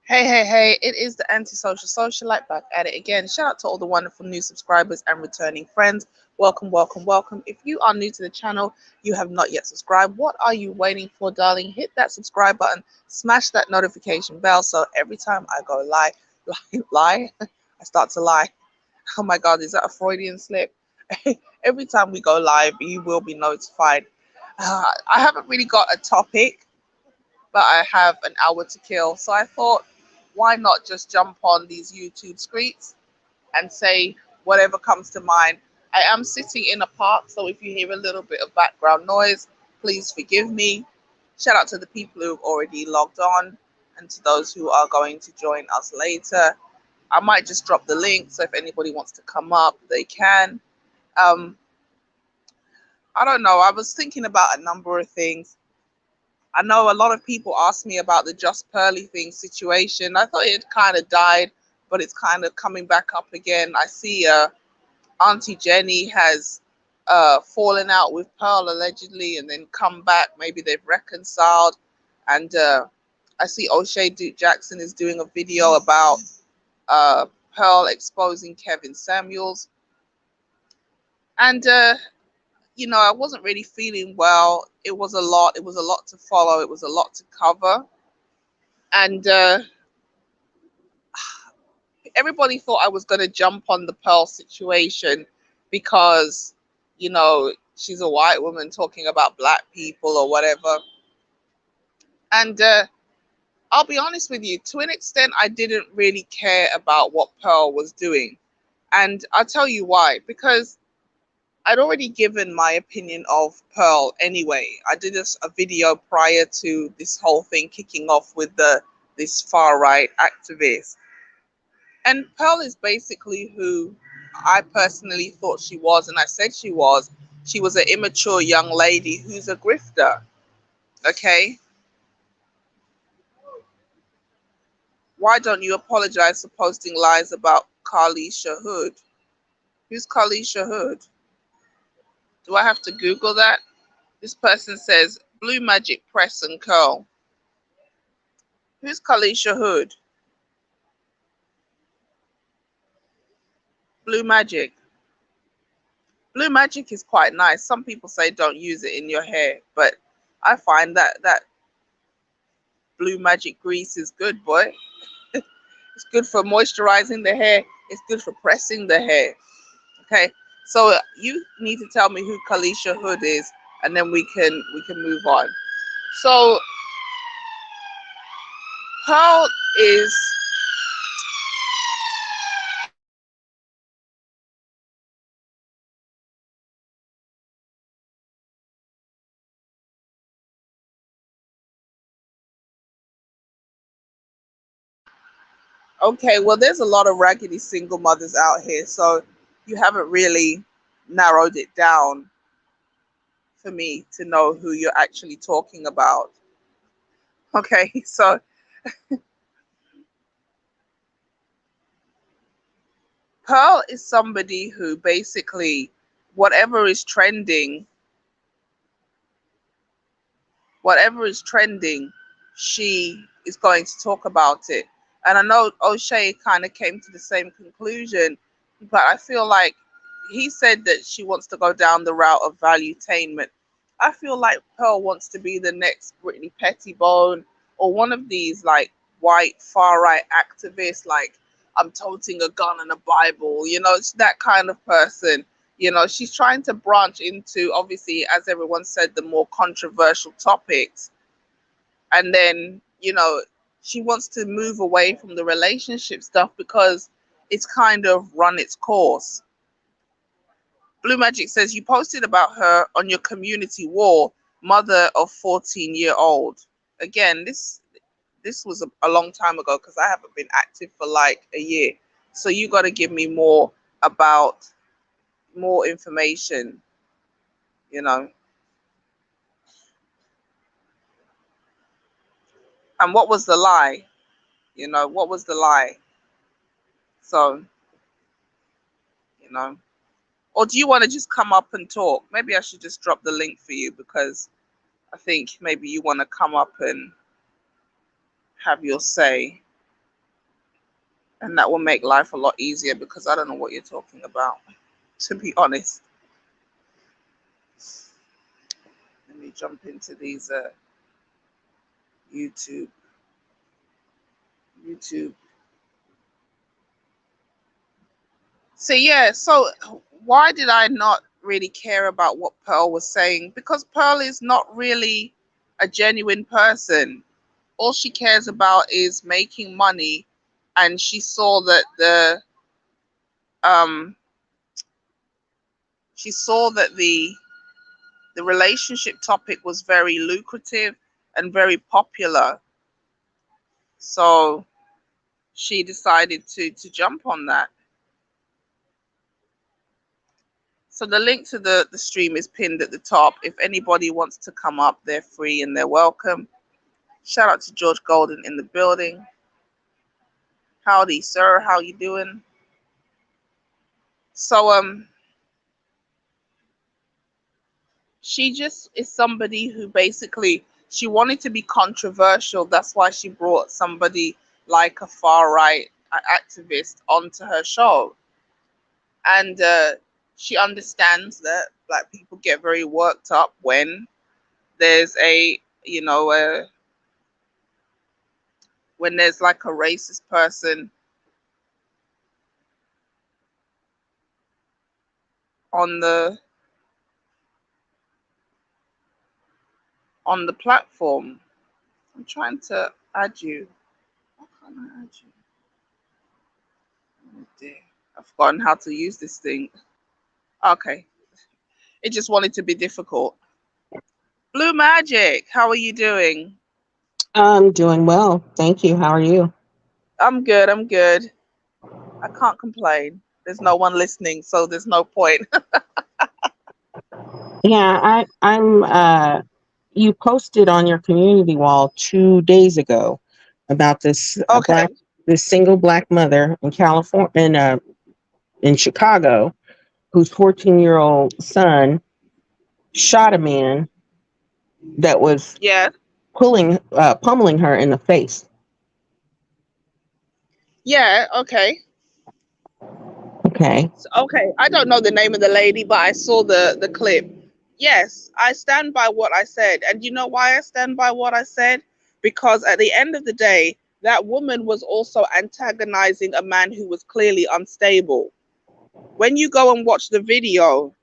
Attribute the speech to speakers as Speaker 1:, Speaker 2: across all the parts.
Speaker 1: Hey, hey, hey, it is the antisocial socialite back at it again. Shout out to all the wonderful new subscribers and returning friends. Welcome, welcome, welcome. If you are new to the channel, you have not yet subscribed, what are you waiting for, darling? Hit that subscribe button, smash that notification bell so every time I go lie, I start to lie. Oh my God, is that a Freudian slip? Every time we go live, you will be notified. I haven't really got a topic, but I have an hour to kill. So I thought, why not just jump on these YouTube streets and say whatever comes to mind. I am sitting in a park, so if you hear a little bit of background noise, please forgive me. Shout out to the people who've already logged on and to those who are going to join us later. I might just drop the link, so if anybody wants to come up, they can. Um, I don't know. I was thinking about a number of things. I know a lot of people ask me about the Just Pearly thing situation. I thought it kind of died, but it's kind of coming back up again. I see Auntie Jenny has fallen out with Pearl allegedly and then come back. Maybe they've reconciled. And I see O'Shea Duke Jackson is doing a video about uh, Pearl exposing Kevin Samuels. And I wasn't really feeling well. It was a lot. It was a lot to follow. It was a lot to cover. And everybody thought I was going to jump on the Pearl situation because, she's a white woman talking about black people or whatever. And I'll be honest with you, to an extent, I didn't really care about what Pearl was doing. And I'll tell you why. Because I'd already given my opinion of Pearl anyway. I did a video prior to this whole thing kicking off with this far right activist. And Pearl is basically who I personally thought she was, and I said she was. She was an immature young lady who's a grifter. Okay? Why don't you apologize for posting lies about Carlishia Hood? Who's Carlishia Hood? Do I have to Google that? This person says Blue Magic Press and Curl. Who's Carlishia Hood? Blue Magic. Blue Magic is quite nice. Some people say don't use it in your hair, but I find that Blue Magic grease is good, boy. It's good for moisturizing the hair. It's good for pressing the hair. Okay, so you need to tell me who Carlishia Hood is, and then we can move on. So Pearl is okay. Well, there's a lot of raggedy single mothers out here, so you haven't really narrowed it down for me to know who you're actually talking about. Okay, so Pearl is somebody who basically whatever is trending, whatever is trending, she is going to talk about it. And I know O'Shea kind of came to the same conclusion, but I feel like he said that she wants to go down the route of valuetainment. I feel like Pearl wants to be the next Brittany Pettibone or one of these like white far right activists, like I'm toting a gun and a Bible, it's that kind of person. She's trying to branch into, obviously, as everyone said, the more controversial topics. And then, she wants to move away from the relationship stuff because it's kind of run its course. Blue Magic says you posted about her on your community wall, mother of 14-year-old. Again, this was a long time ago because I haven't been active for like a year. So you got to give me more information, you know. And what was the lie? What was the lie? So, you know. Or do you want to just come up and talk? Maybe I should just drop the link for you because I think maybe you want to come up and have your say. And that will make life a lot easier because I don't know what you're talking about, to be honest. Let me jump into these YouTube. YouTube. So yeah, so why did I not really care about what Pearl was saying? Because Pearl is not really a genuine person. All she cares about is making money, and um she saw that the relationship topic was very lucrative and very popular. So she decided to jump on that. So the link to the stream is pinned at the top. If anybody wants to come up, they're free and they're welcome. Shout out to George Golden in the building. Howdy, sir. How you doing? So she just is somebody who basically she wanted to be controversial. That's why she brought somebody like a far right activist onto her show. And she understands that black people get very worked up when there's when there's like a racist person on the platform. I'm trying to add you. Why can't I add you? Oh dear. I've forgotten how to use this thing. Okay. It just wanted to be difficult. Blue Magic, how are you doing?
Speaker 2: I'm doing well. Thank you. How are you?
Speaker 1: I'm good. I'm good. I can't complain. There's no one listening, so there's no point.
Speaker 2: Yeah, I'm you posted on your community wall 2 days ago about this
Speaker 1: Okay.
Speaker 2: this single black mother in California in Chicago whose 14-year-old son shot a man that was
Speaker 1: Yeah.
Speaker 2: pummeling her in the face.
Speaker 1: Yeah. Okay.
Speaker 2: Okay.
Speaker 1: Okay, I don't know the name of the lady, but I saw the clip. Yes, I stand by what I said. And you know why I stand by what I said? Because at the end of the day, that woman was also antagonizing a man who was clearly unstable. When you go and watch the video,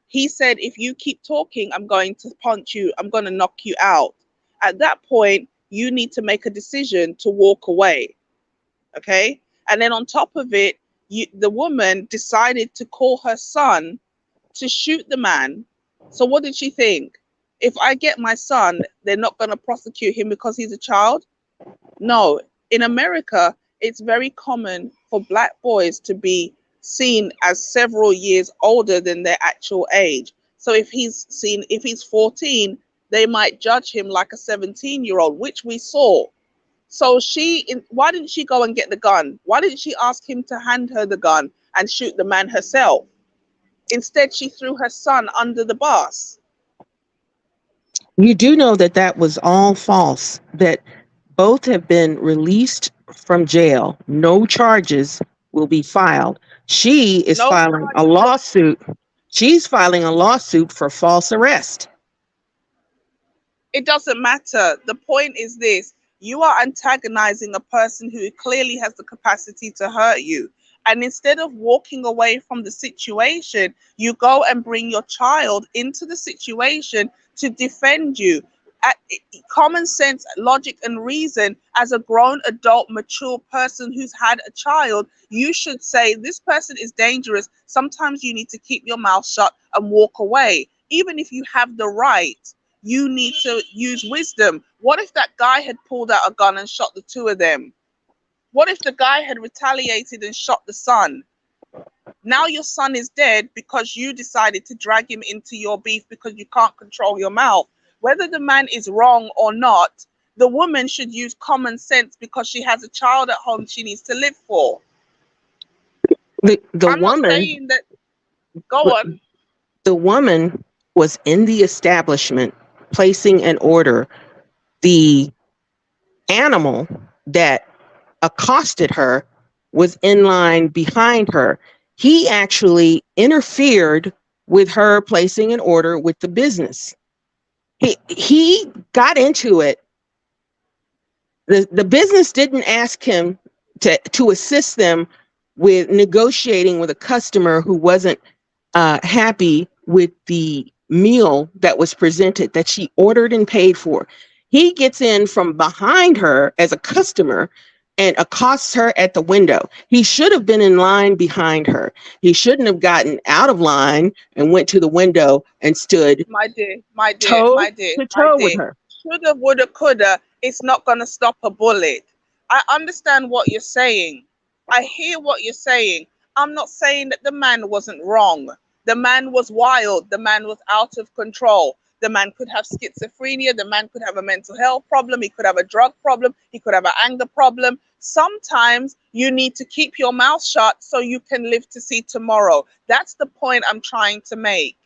Speaker 1: he said, if you keep talking, I'm going to punch you, I'm going to knock you out. At that point, you need to make a decision to walk away. Okay. And then on top of it, the woman decided to call her son to shoot the man. So what did she think? If I get my son, they're not going to prosecute him because he's a child? No. In America, it's very common for black boys to be seen as several years older than their actual age. So if he's 14, they might judge him like a 17-year-old, which we saw. So why didn't she go and get the gun? Why didn't she ask him to hand her the gun and shoot the man herself? Instead, she threw her son under the bus.
Speaker 2: You do know that that was all false, that both have been released from jail. No charges will be filed. She is
Speaker 1: No
Speaker 2: filing a
Speaker 1: charges.
Speaker 2: lawsuit. She's filing a lawsuit for false arrest.
Speaker 1: It doesn't matter. The point is this: you are antagonizing a person who clearly has the capacity to hurt you. And instead of walking away from the situation, you go and bring your child into the situation to defend you. At common sense, logic, and reason, as a grown adult, mature person who's had a child, you should say, this person is dangerous. Sometimes you need to keep your mouth shut and walk away. Even if you have the right, you need to use wisdom. What if that guy had pulled out a gun and shot the two of them? What if the guy had retaliated and shot the son? Now your son is dead because you decided to drag him into your beef because you can't control your mouth. Whether the man is wrong or not, the woman should use common sense because she has a child at home she needs to live for.
Speaker 2: The
Speaker 1: I'm not
Speaker 2: woman
Speaker 1: saying that. Go on.
Speaker 2: the woman was in the establishment placing an order. The animal that accosted her was in line behind her. He actually interfered with her placing an order with the business. He got into it. The business didn't ask him to assist them with negotiating with a customer who wasn't happy with the meal that was presented that she ordered and paid for. He gets in from behind her as a customer and accosts her at the window. He should have been in line behind her. He shouldn't have gotten out of line and went to the window and stood
Speaker 1: My dear, my dear,
Speaker 2: toe
Speaker 1: my dear,
Speaker 2: to
Speaker 1: my
Speaker 2: toe with
Speaker 1: dear.
Speaker 2: her.
Speaker 1: Shoulda, woulda, coulda. It's not going to stop a bullet. I understand what you're saying. I hear what you're saying. I'm not saying that the man wasn't wrong. The man was wild. The man was out of control. The man could have schizophrenia. The man could have a mental health problem. He could have a drug problem. He could have an anger problem. Sometimes you need to keep your mouth shut so you can live to see tomorrow. That's the point I'm trying to make.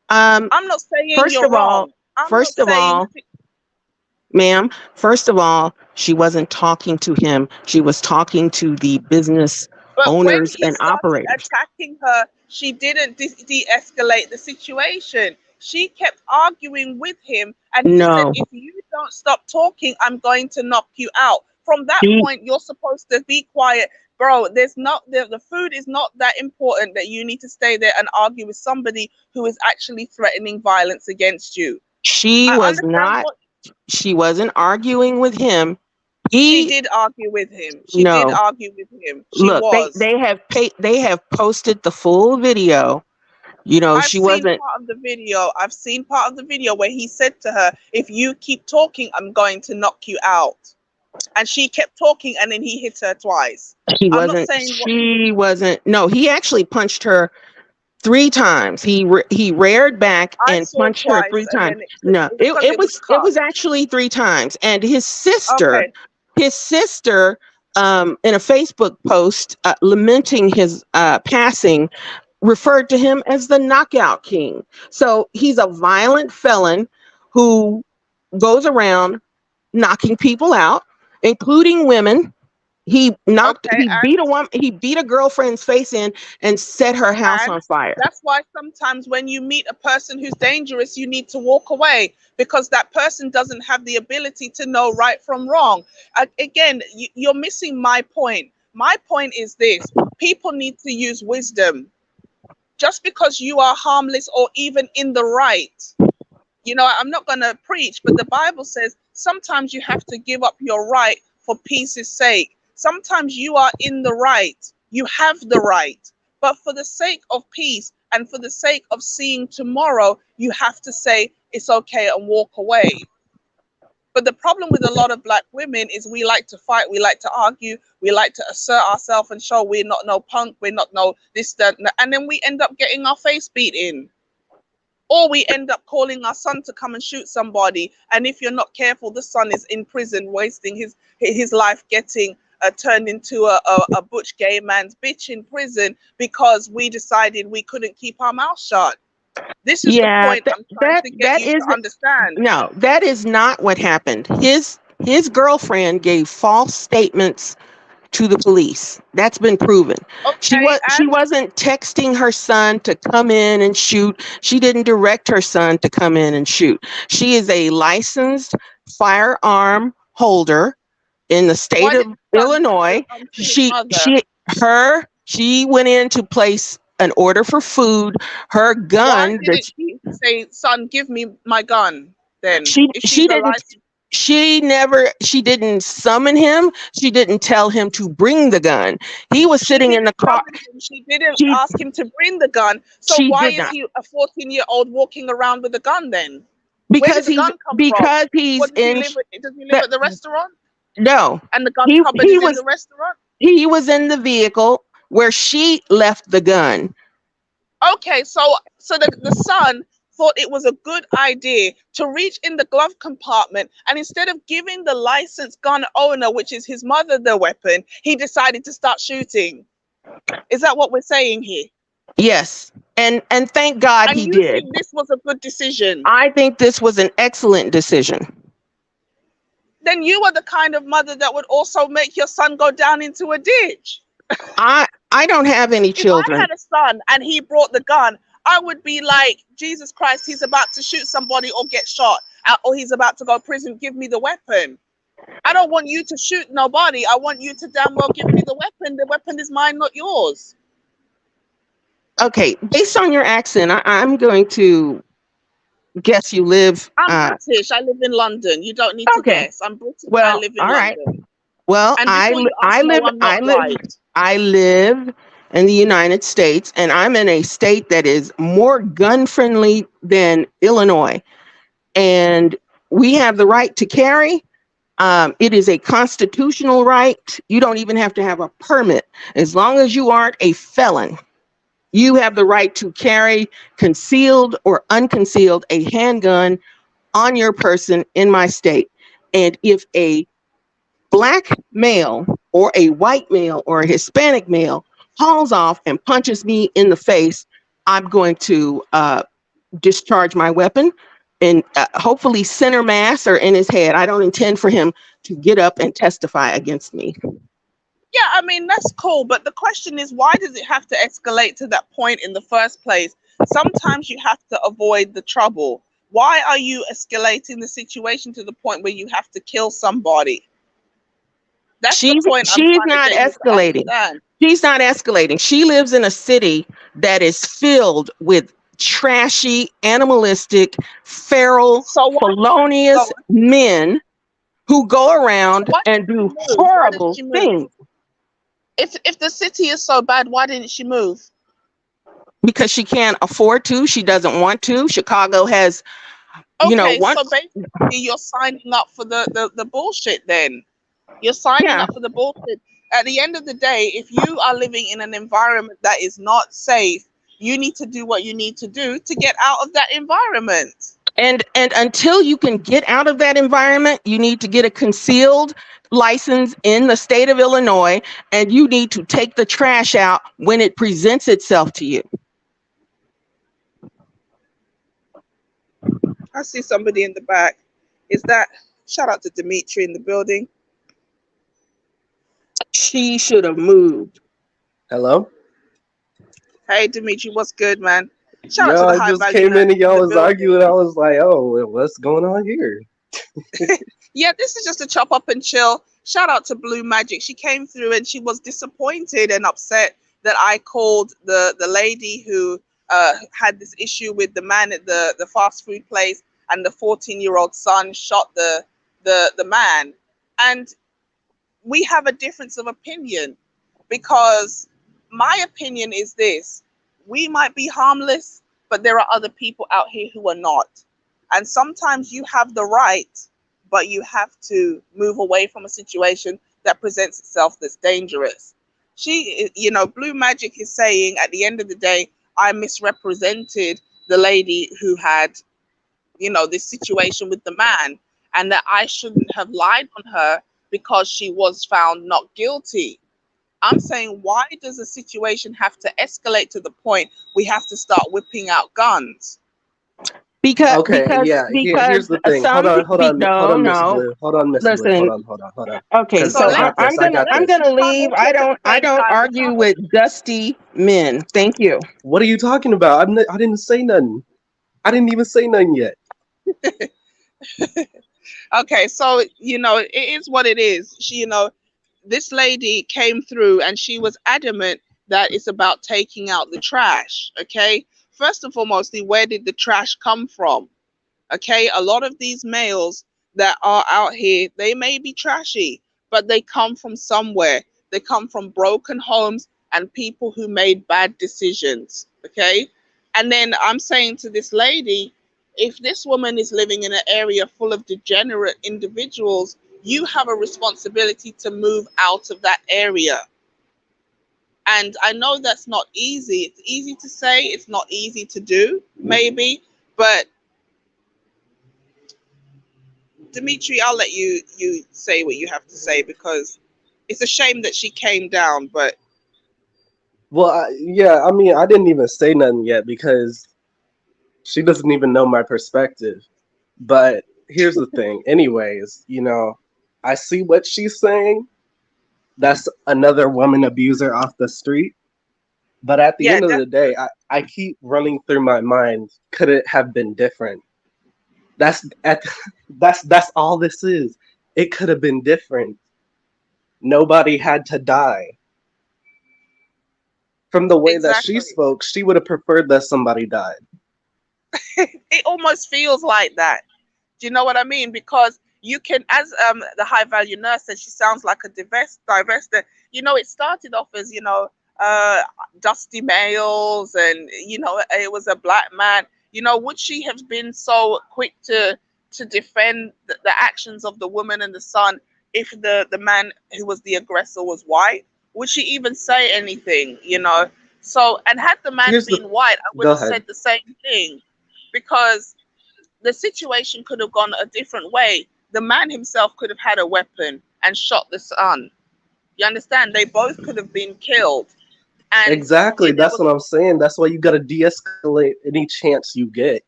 Speaker 2: Um,
Speaker 1: I'm not saying
Speaker 2: first
Speaker 1: you're
Speaker 2: of all,
Speaker 1: wrong. I'm not
Speaker 2: first of
Speaker 1: saying,
Speaker 2: all, ma'am, first of all, she wasn't talking to him. She was talking to the business
Speaker 1: but when
Speaker 2: owners
Speaker 1: he
Speaker 2: and
Speaker 1: started
Speaker 2: operators.
Speaker 1: attacking her, she didn't de-escalate the situation. She kept arguing with him, and he said,
Speaker 2: No,
Speaker 1: if you don't stop talking, I'm going to knock you out. From that
Speaker 2: he
Speaker 1: point, you're supposed to be quiet. Bro, there's not the food is not that important that you need to stay there and argue with somebody who is actually threatening violence against you.
Speaker 2: she
Speaker 1: I
Speaker 2: was
Speaker 1: understand
Speaker 2: not.
Speaker 1: what
Speaker 2: She wasn't arguing with him.
Speaker 1: she
Speaker 2: He
Speaker 1: did argue with him. She did
Speaker 2: no.
Speaker 1: argue with him. She
Speaker 2: Look,
Speaker 1: was.
Speaker 2: they have posted the full video. You know,
Speaker 1: I've
Speaker 2: she
Speaker 1: seen
Speaker 2: wasn't.
Speaker 1: part of the video. I've seen part of the video where he said to her, if you keep talking, I'm going to knock you out. And she kept talking and then he hit her twice.
Speaker 2: He
Speaker 1: I'm not
Speaker 2: wasn't.
Speaker 1: saying what
Speaker 2: She wasn't. No, he actually punched her 3 times. He reared back
Speaker 1: I
Speaker 2: and
Speaker 1: saw
Speaker 2: punched her
Speaker 1: twice
Speaker 2: three
Speaker 1: and
Speaker 2: times.
Speaker 1: then
Speaker 2: No,
Speaker 1: it's because it was
Speaker 2: it
Speaker 1: cut.
Speaker 2: was actually 3 times. And
Speaker 1: Okay.
Speaker 2: his sister, in a Facebook post lamenting his passing, referred to him as the knockout king. So he's a violent felon who goes around knocking people out, including women.
Speaker 1: Okay.
Speaker 2: He beat a girlfriend's face in and set her house
Speaker 1: And
Speaker 2: on fire.
Speaker 1: that's why sometimes when you meet a person who's dangerous, you need to walk away because that person doesn't have the ability to know right from wrong. Again, you're missing my point. My point is this: people need to use wisdom. Just because you are harmless or even in the right, I'm not going to preach, but the Bible says sometimes you have to give up your right for peace's sake. Sometimes you are in the right, you have the right, but for the sake of peace and for the sake of seeing tomorrow, you have to say it's okay and walk away. But the problem with a lot of black women is we like to fight, we like to argue, we like to assert ourselves and show we're not no punk, we're not no this, that, and then we end up getting our face beat in. Or we end up calling our son to come and shoot somebody. And if you're not careful, the son is in prison, wasting his life getting turned into a butch gay man's bitch in prison because we decided we couldn't keep our mouth shut. This is the
Speaker 2: Yeah,
Speaker 1: point I'm trying to get
Speaker 2: that
Speaker 1: you to
Speaker 2: isn't.
Speaker 1: understand.
Speaker 2: No, that is not what happened. His girlfriend gave false statements to the police. That's been proven.
Speaker 1: Okay,
Speaker 2: She
Speaker 1: and
Speaker 2: wasn't texting her son to come in and shoot. She didn't direct her son to come in and shoot. She is a licensed firearm holder in the state
Speaker 1: why
Speaker 2: of
Speaker 1: did the son give the
Speaker 2: Illinois.
Speaker 1: gun to his
Speaker 2: She
Speaker 1: mother?
Speaker 2: she she went in to place an order for food. Her
Speaker 1: Why
Speaker 2: gun that
Speaker 1: didn't she say, son, give me my gun then? If she's
Speaker 2: she
Speaker 1: a
Speaker 2: didn't
Speaker 1: license.
Speaker 2: she didn't summon him. She didn't tell him to bring the gun. He was
Speaker 1: She
Speaker 2: sitting in
Speaker 1: didn't
Speaker 2: the car.
Speaker 1: summon him. She didn't
Speaker 2: She
Speaker 1: ask him to bring the gun. So
Speaker 2: she
Speaker 1: why
Speaker 2: did
Speaker 1: is
Speaker 2: not,
Speaker 1: he a 14-year-old walking around with a gun then? Where did
Speaker 2: because
Speaker 1: the gun come from?
Speaker 2: because he's
Speaker 1: What does he
Speaker 2: in
Speaker 1: live? Does he live
Speaker 2: that.
Speaker 1: at the restaurant?
Speaker 2: No,
Speaker 1: And the gun
Speaker 2: he
Speaker 1: cupboard
Speaker 2: he
Speaker 1: is in the
Speaker 2: was
Speaker 1: restaurant?
Speaker 2: in the vehicle where she left the gun.
Speaker 1: Okay, so the son thought it was a good idea to reach in the glove compartment and instead of giving the licensed gun owner, which is his mother, the weapon, he decided to start shooting. Is that what we're saying here?
Speaker 2: Yes, and thank God
Speaker 1: And
Speaker 2: he
Speaker 1: you
Speaker 2: did.
Speaker 1: think this was a good decision?
Speaker 2: I think this was an excellent decision.
Speaker 1: Then you are the kind of mother that would also make your son go down into a ditch.
Speaker 2: I don't have any
Speaker 1: If I
Speaker 2: children.
Speaker 1: had a son and he brought the gun, I would be like, Jesus Christ, he's about to shoot somebody or get shot, or he's about to go to prison. Give me the weapon. I don't want you to shoot nobody. I want you to damn well give me the weapon. The weapon is mine, not yours.
Speaker 2: Okay, based on your accent, I'm going to guess you live.
Speaker 1: I'm British. I live in London. You don't need to
Speaker 2: Okay,
Speaker 1: guess. I'm British. I
Speaker 2: well,
Speaker 1: live in
Speaker 2: all right.
Speaker 1: London.
Speaker 2: Well,
Speaker 1: And before you ask, no, I'm not white.
Speaker 2: I live in the United States, and I'm in a state that is more gun friendly than Illinois, and we have the right to carry. It is a constitutional right. You don't even have to have a permit. As long as you aren't a felon, you have the right to carry, concealed or unconcealed, a handgun on your person in my state. And if a black male or a white male or a Hispanic male hauls off and punches me in the face, I'm going to discharge my weapon and hopefully center mass or in his head. I don't intend for him to get up and testify against me.
Speaker 1: Yeah, I mean, that's cool. But the question is, why does it have to escalate to that point in the first place? Sometimes you have to avoid the trouble. Why are you escalating the situation to the point where you have to kill somebody? That's the point I'm
Speaker 2: She's
Speaker 1: trying to
Speaker 2: not
Speaker 1: get you to
Speaker 2: escalating.
Speaker 1: understand.
Speaker 2: She's not escalating. She lives in a city that is filled with trashy, animalistic, feral,
Speaker 1: So why? So,
Speaker 2: felonious men who go
Speaker 1: so
Speaker 2: around
Speaker 1: why
Speaker 2: and
Speaker 1: did
Speaker 2: do
Speaker 1: she move? Why did
Speaker 2: horrible
Speaker 1: she move?
Speaker 2: things
Speaker 1: If the city is so bad, why didn't she move?
Speaker 2: because she can't afford to. She doesn't want to. Chicago has,
Speaker 1: Okay, so
Speaker 2: once,
Speaker 1: basically you're signing up for the bullshit then. You're signing
Speaker 2: yeah.
Speaker 1: up for the bullshit. At the end of the day, if you are living in an environment that is not safe, you need to do what you need to do to get out of that environment.
Speaker 2: And until you can get out of that environment, you need to get a concealed license in the state of Illinois, and you need to take the trash out when it presents itself to you.
Speaker 1: I see somebody in the back. Is that shout out to Dimitri in the building?
Speaker 2: She should have moved.
Speaker 3: Hello?
Speaker 1: Hey Dimitri, what's good, man? Shout out to
Speaker 3: Yo,
Speaker 1: the
Speaker 3: I
Speaker 1: high
Speaker 3: just
Speaker 1: value
Speaker 3: came in
Speaker 1: nerd
Speaker 3: and
Speaker 1: in
Speaker 3: y'all
Speaker 1: the
Speaker 3: was arguing.
Speaker 1: building.
Speaker 3: I was like, oh, well, what's going on here?
Speaker 1: Yeah, this is just a chop up and chill. Shout out to Blue Magic. She came through and she was disappointed and upset that I called the lady who had this issue with the man at the fast food place, and the 14-year-old son shot the man. And we have a difference of opinion, because my opinion is this: we might be harmless, but there are other people out here who are not. And sometimes you have the right, but you have to move away from a situation that presents itself that's dangerous. Blue Magic is saying at the end of the day, I misrepresented the lady who had, this situation with the man, and that I shouldn't have lied on her because she was found not guilty. I'm saying, why does a situation have to escalate to the point we have to start whipping out guns?
Speaker 2: Because
Speaker 3: Okay,
Speaker 2: because
Speaker 3: yeah,
Speaker 2: because
Speaker 3: here's the thing. Hold on, hold
Speaker 2: no,
Speaker 3: on, Miss
Speaker 2: no.
Speaker 3: Blue. Hold on, Miss Blue.
Speaker 2: Listen,
Speaker 3: Hold on.
Speaker 2: okay,
Speaker 3: Because
Speaker 1: So
Speaker 2: so
Speaker 3: I
Speaker 1: let's
Speaker 3: got this, I got
Speaker 2: I'm
Speaker 3: this.
Speaker 1: let's
Speaker 2: gonna
Speaker 1: do my
Speaker 2: leave.
Speaker 1: bullshit at the
Speaker 2: I
Speaker 1: same
Speaker 2: don't
Speaker 1: time. We
Speaker 2: argue
Speaker 1: can't.
Speaker 2: with dusty men. Thank you.
Speaker 3: What are you talking about? I didn't say nothing. I didn't even say nothing yet.
Speaker 1: Okay, so it is what it is. This lady came through and she was adamant that it's about taking out the trash. Okay, first and foremost, where did the trash come from? Okay, a lot of these males that are out here, they may be trashy, but they come from somewhere. They come from broken homes and people who made bad decisions. Okay, and then I'm saying to this lady, if this woman is living in an area full of degenerate individuals, you have a responsibility to move out of that area. And I know that's not easy. It's easy to say, it's not easy to do, maybe, but Dimitri, I'll let you say what you have to say, because it's a shame that she came down, but
Speaker 3: Well, yeah, I mean, I didn't even say nothing yet because she doesn't even know my perspective. But here's the thing. Anyways, I see what she's saying, That's another woman abuser off the street. But at the
Speaker 1: Yeah,
Speaker 3: end of the day, I keep running through my mind, could it have been different? That's at that's all this is. It could have been different. Nobody had to die. From the way that she
Speaker 1: exactly.
Speaker 3: spoke, she would have preferred that somebody died.
Speaker 1: It almost feels like that. Do you know what I mean? Because you can, as the high value nurse said, she sounds like a divester. It started off as uh, dusty males, and it was a black man. Would she have been so quick to defend the actions of the woman and the son if the man who was the aggressor was white? Would she even say anything? So, and had the man
Speaker 3: Here's the
Speaker 1: been white, I would
Speaker 3: Go
Speaker 1: have
Speaker 3: ahead.
Speaker 1: said the same thing, because the situation could have gone a different way. The man himself could have had a weapon and shot the son. You understand? They both could have been killed. And
Speaker 3: Exactly.
Speaker 1: there
Speaker 3: That's
Speaker 1: was,
Speaker 3: what I'm saying. That's why you got to de-escalate any chance you get.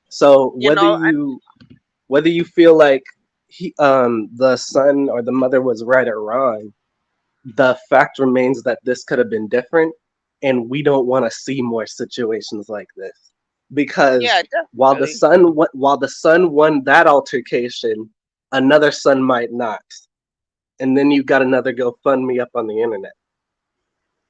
Speaker 3: So
Speaker 1: and
Speaker 3: whether you feel like the son or the mother was right or wrong, the fact remains that this could have been different, and we don't want to see more situations like this. Because
Speaker 1: yeah, definitely.
Speaker 3: while the son won that altercation, another son might not, and then you got another GoFundMe up on the internet.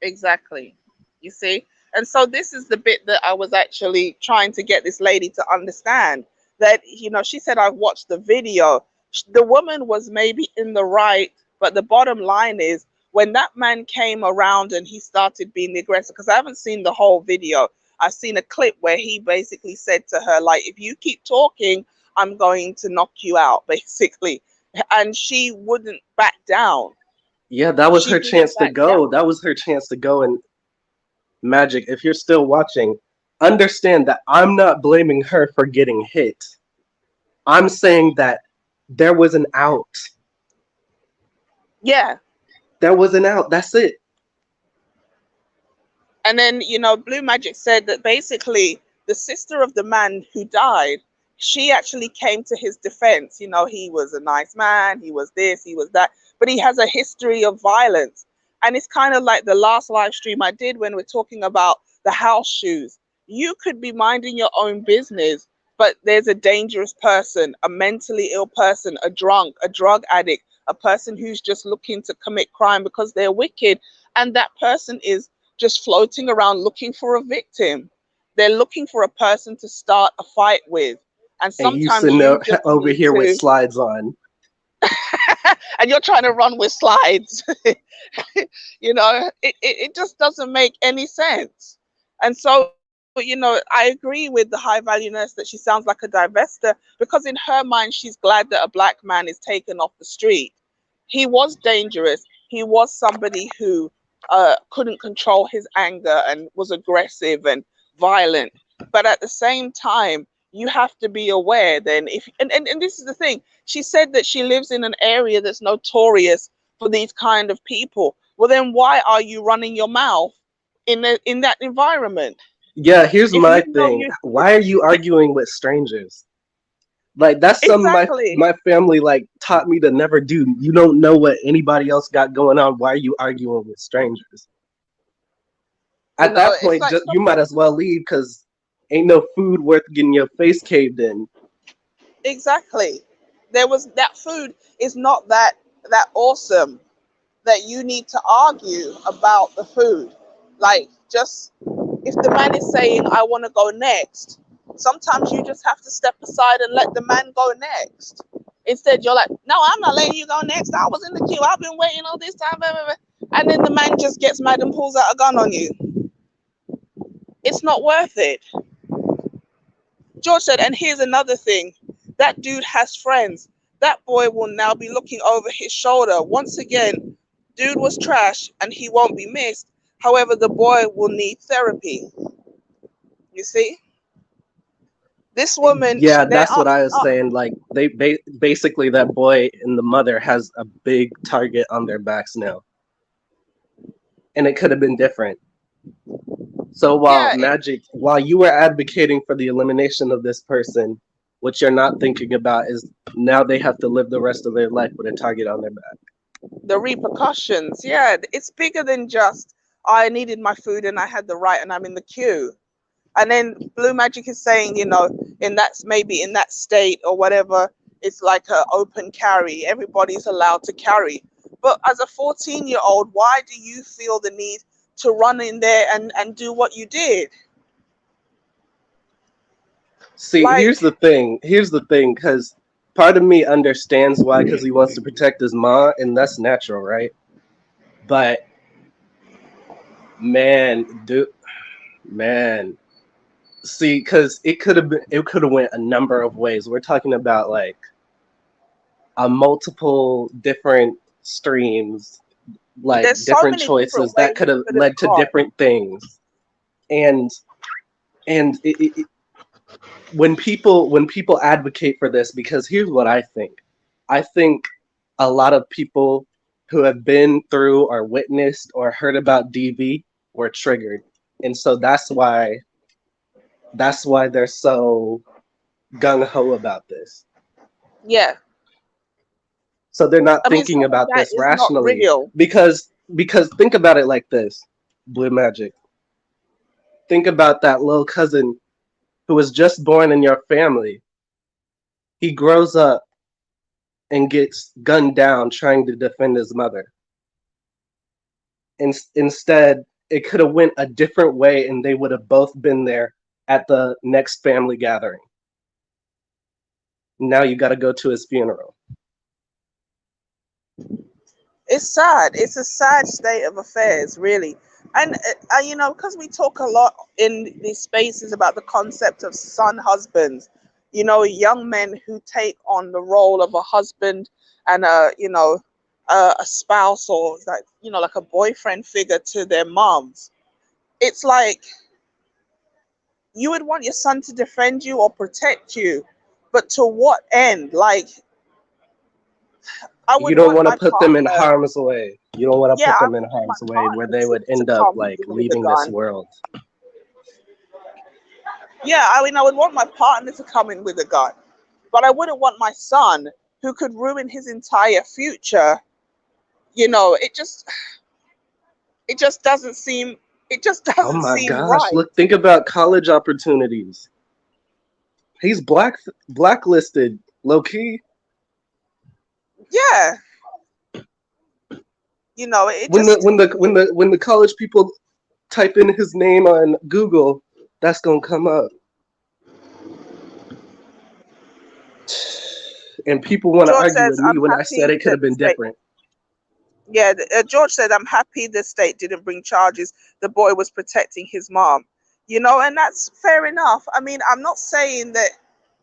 Speaker 1: Exactly. You see? And so this is the bit that I was actually trying to get this lady to understand, that, she said, I've watched the video. The woman was maybe in the right, but the bottom line is, when that man came around and he started being the aggressor, because I haven't seen the whole video. I've seen a clip where he basically said to her, like, if you keep talking, I'm going to knock you out, basically. And she wouldn't back down.
Speaker 3: Yeah, that was
Speaker 1: She
Speaker 3: her
Speaker 1: didn't
Speaker 3: chance to
Speaker 1: back
Speaker 3: go.
Speaker 1: down.
Speaker 3: That was her chance to go. And Magic, if you're still watching, understand that I'm not blaming her for getting hit. I'm saying that there was an out.
Speaker 1: Yeah.
Speaker 3: There was an out. That's it.
Speaker 1: And then, Blue Magic said that basically the sister of the man who died, she actually came to his defense. He was a nice man, he was this, he was that, but he has a history of violence. And it's kind of like the last live stream I did when we're talking about the house shoes. You could be minding your own business, but there's a dangerous person, a mentally ill person, a drunk, a drug addict, a person who's just looking to commit crime because they're wicked. And that person is just floating around looking for a victim. They're looking for a person to start a fight with. And
Speaker 3: And you
Speaker 1: sometimes
Speaker 3: sitting
Speaker 1: you just
Speaker 3: over
Speaker 1: need
Speaker 3: here with
Speaker 1: to,
Speaker 3: slides on.
Speaker 1: and you're trying to run with slides. It just doesn't make any sense. And so, I agree with the high value nurse that she sounds like a divester, because in her mind, she's glad that a black man is taken off the street. He was dangerous. He was somebody who couldn't control his anger and was aggressive and violent. But at the same time, you have to be aware then, if and this is the thing. She said that she lives in an area that's notorious for these kind of people. Well, then why are you running your mouth in that environment?
Speaker 3: Yeah, here's
Speaker 1: If
Speaker 3: my
Speaker 1: you know
Speaker 3: thing.
Speaker 1: you
Speaker 3: Why are you arguing with strangers? Like that's something
Speaker 1: exactly,
Speaker 3: my family like taught me to never do. You don't know what anybody else got going on. Why are you arguing with strangers? At that
Speaker 1: it's
Speaker 3: point,
Speaker 1: like
Speaker 3: you might as well leave because ain't no food worth getting your face caved in.
Speaker 1: exactly. There was that food is not that awesome that you need to argue about the food. Like, just, if the man is saying, I want to go next, sometimes you just have to step aside and let the man go next. Instead, you're like, no, I'm not letting you go next. I was in the queue. I've been waiting all this time. Blah, blah, blah. And then the man just gets mad and pulls out a gun on you. It's not worth it. George said, and here's another thing. That dude has friends. That boy will now be looking over his shoulder. Once again, dude was trash and he won't be missed. However, the boy will need therapy. You see? This woman,
Speaker 3: Yeah,
Speaker 1: there
Speaker 3: that's
Speaker 1: are,
Speaker 3: what I was saying. Like basically that boy and the mother has a big target on their backs now, and it could have been different. So
Speaker 1: yeah,
Speaker 3: while you were advocating for the elimination of this person, what you're not thinking about is now they have to live the rest of their life with a target on their back.
Speaker 1: The repercussions, yeah, it's bigger than just I needed my food and I had the right and I'm in the queue. And then Blue Magic is saying, in that, maybe in that state or whatever, it's like a open carry. Everybody's allowed to carry. But as a 14-year-old, why do you feel the need to run in there and do what you did?
Speaker 3: See,
Speaker 1: Like,
Speaker 3: here's the thing. Here's the thing, because part of me understands why, because he wants to protect his mom, and that's natural, right? But man, dude, man, see, because it could have went a number of ways. We're talking about like a multiple different streams, like
Speaker 1: there's so
Speaker 3: different
Speaker 1: many different
Speaker 3: choices that
Speaker 1: ways
Speaker 3: could
Speaker 1: it
Speaker 3: have
Speaker 1: could have
Speaker 3: led to
Speaker 1: gone.
Speaker 3: different things, and and when people advocate for this, because here's what I think a lot of people who have been through or witnessed or heard about DV were triggered, and so that's why they're so gung-ho about this.
Speaker 1: Yeah.
Speaker 3: So they're not
Speaker 1: I mean,
Speaker 3: thinking
Speaker 1: some of
Speaker 3: about
Speaker 1: that
Speaker 3: this
Speaker 1: is not
Speaker 3: rationally,
Speaker 1: real.
Speaker 3: because think about it like this, Blue Magic. Think about that little cousin who was just born in your family. He grows up and gets gunned down trying to defend his mother. Instead, it could have went a different way, and they would have both been there at the next family gathering. Now you got to go to his funeral.
Speaker 1: It's sad. It's a sad state of affairs, really. And, because we talk a lot in these spaces about the concept of son husbands, young men who take on the role of a husband and a spouse, or like, like a boyfriend figure to their moms. It's like you would want your son to defend you or protect you, but to what end? Like, I
Speaker 3: You
Speaker 1: would
Speaker 3: don't
Speaker 1: want
Speaker 3: want to
Speaker 1: my
Speaker 3: put them in
Speaker 1: partner.
Speaker 3: harm's way. You don't want to
Speaker 1: Yeah,
Speaker 3: put
Speaker 1: I
Speaker 3: them in
Speaker 1: would want my
Speaker 3: harm's way where
Speaker 1: partner
Speaker 3: they would
Speaker 1: to
Speaker 3: end up
Speaker 1: come
Speaker 3: like
Speaker 1: with a
Speaker 3: leaving this
Speaker 1: gun.
Speaker 3: world.
Speaker 1: Yeah, I mean, I would want my partner to come in with a gun, but I wouldn't want my son, who could ruin his entire future. It just doesn't seem,
Speaker 3: Oh my gosh,
Speaker 1: right.
Speaker 3: look, think about college opportunities. He's blacklisted, low key.
Speaker 1: Yeah, it
Speaker 3: When the
Speaker 1: just,
Speaker 3: when the when the when the college people type in his name on Google, that's gonna come up. And people want to
Speaker 1: George
Speaker 3: argue
Speaker 1: says,
Speaker 3: with me
Speaker 1: I'm
Speaker 3: when I said
Speaker 1: happy
Speaker 3: it could
Speaker 1: that
Speaker 3: have
Speaker 1: the
Speaker 3: been
Speaker 1: state,
Speaker 3: different.
Speaker 1: yeah, George said, I'm happy the state didn't bring charges. The boy was protecting his mom, and that's fair enough. I mean, I'm not saying that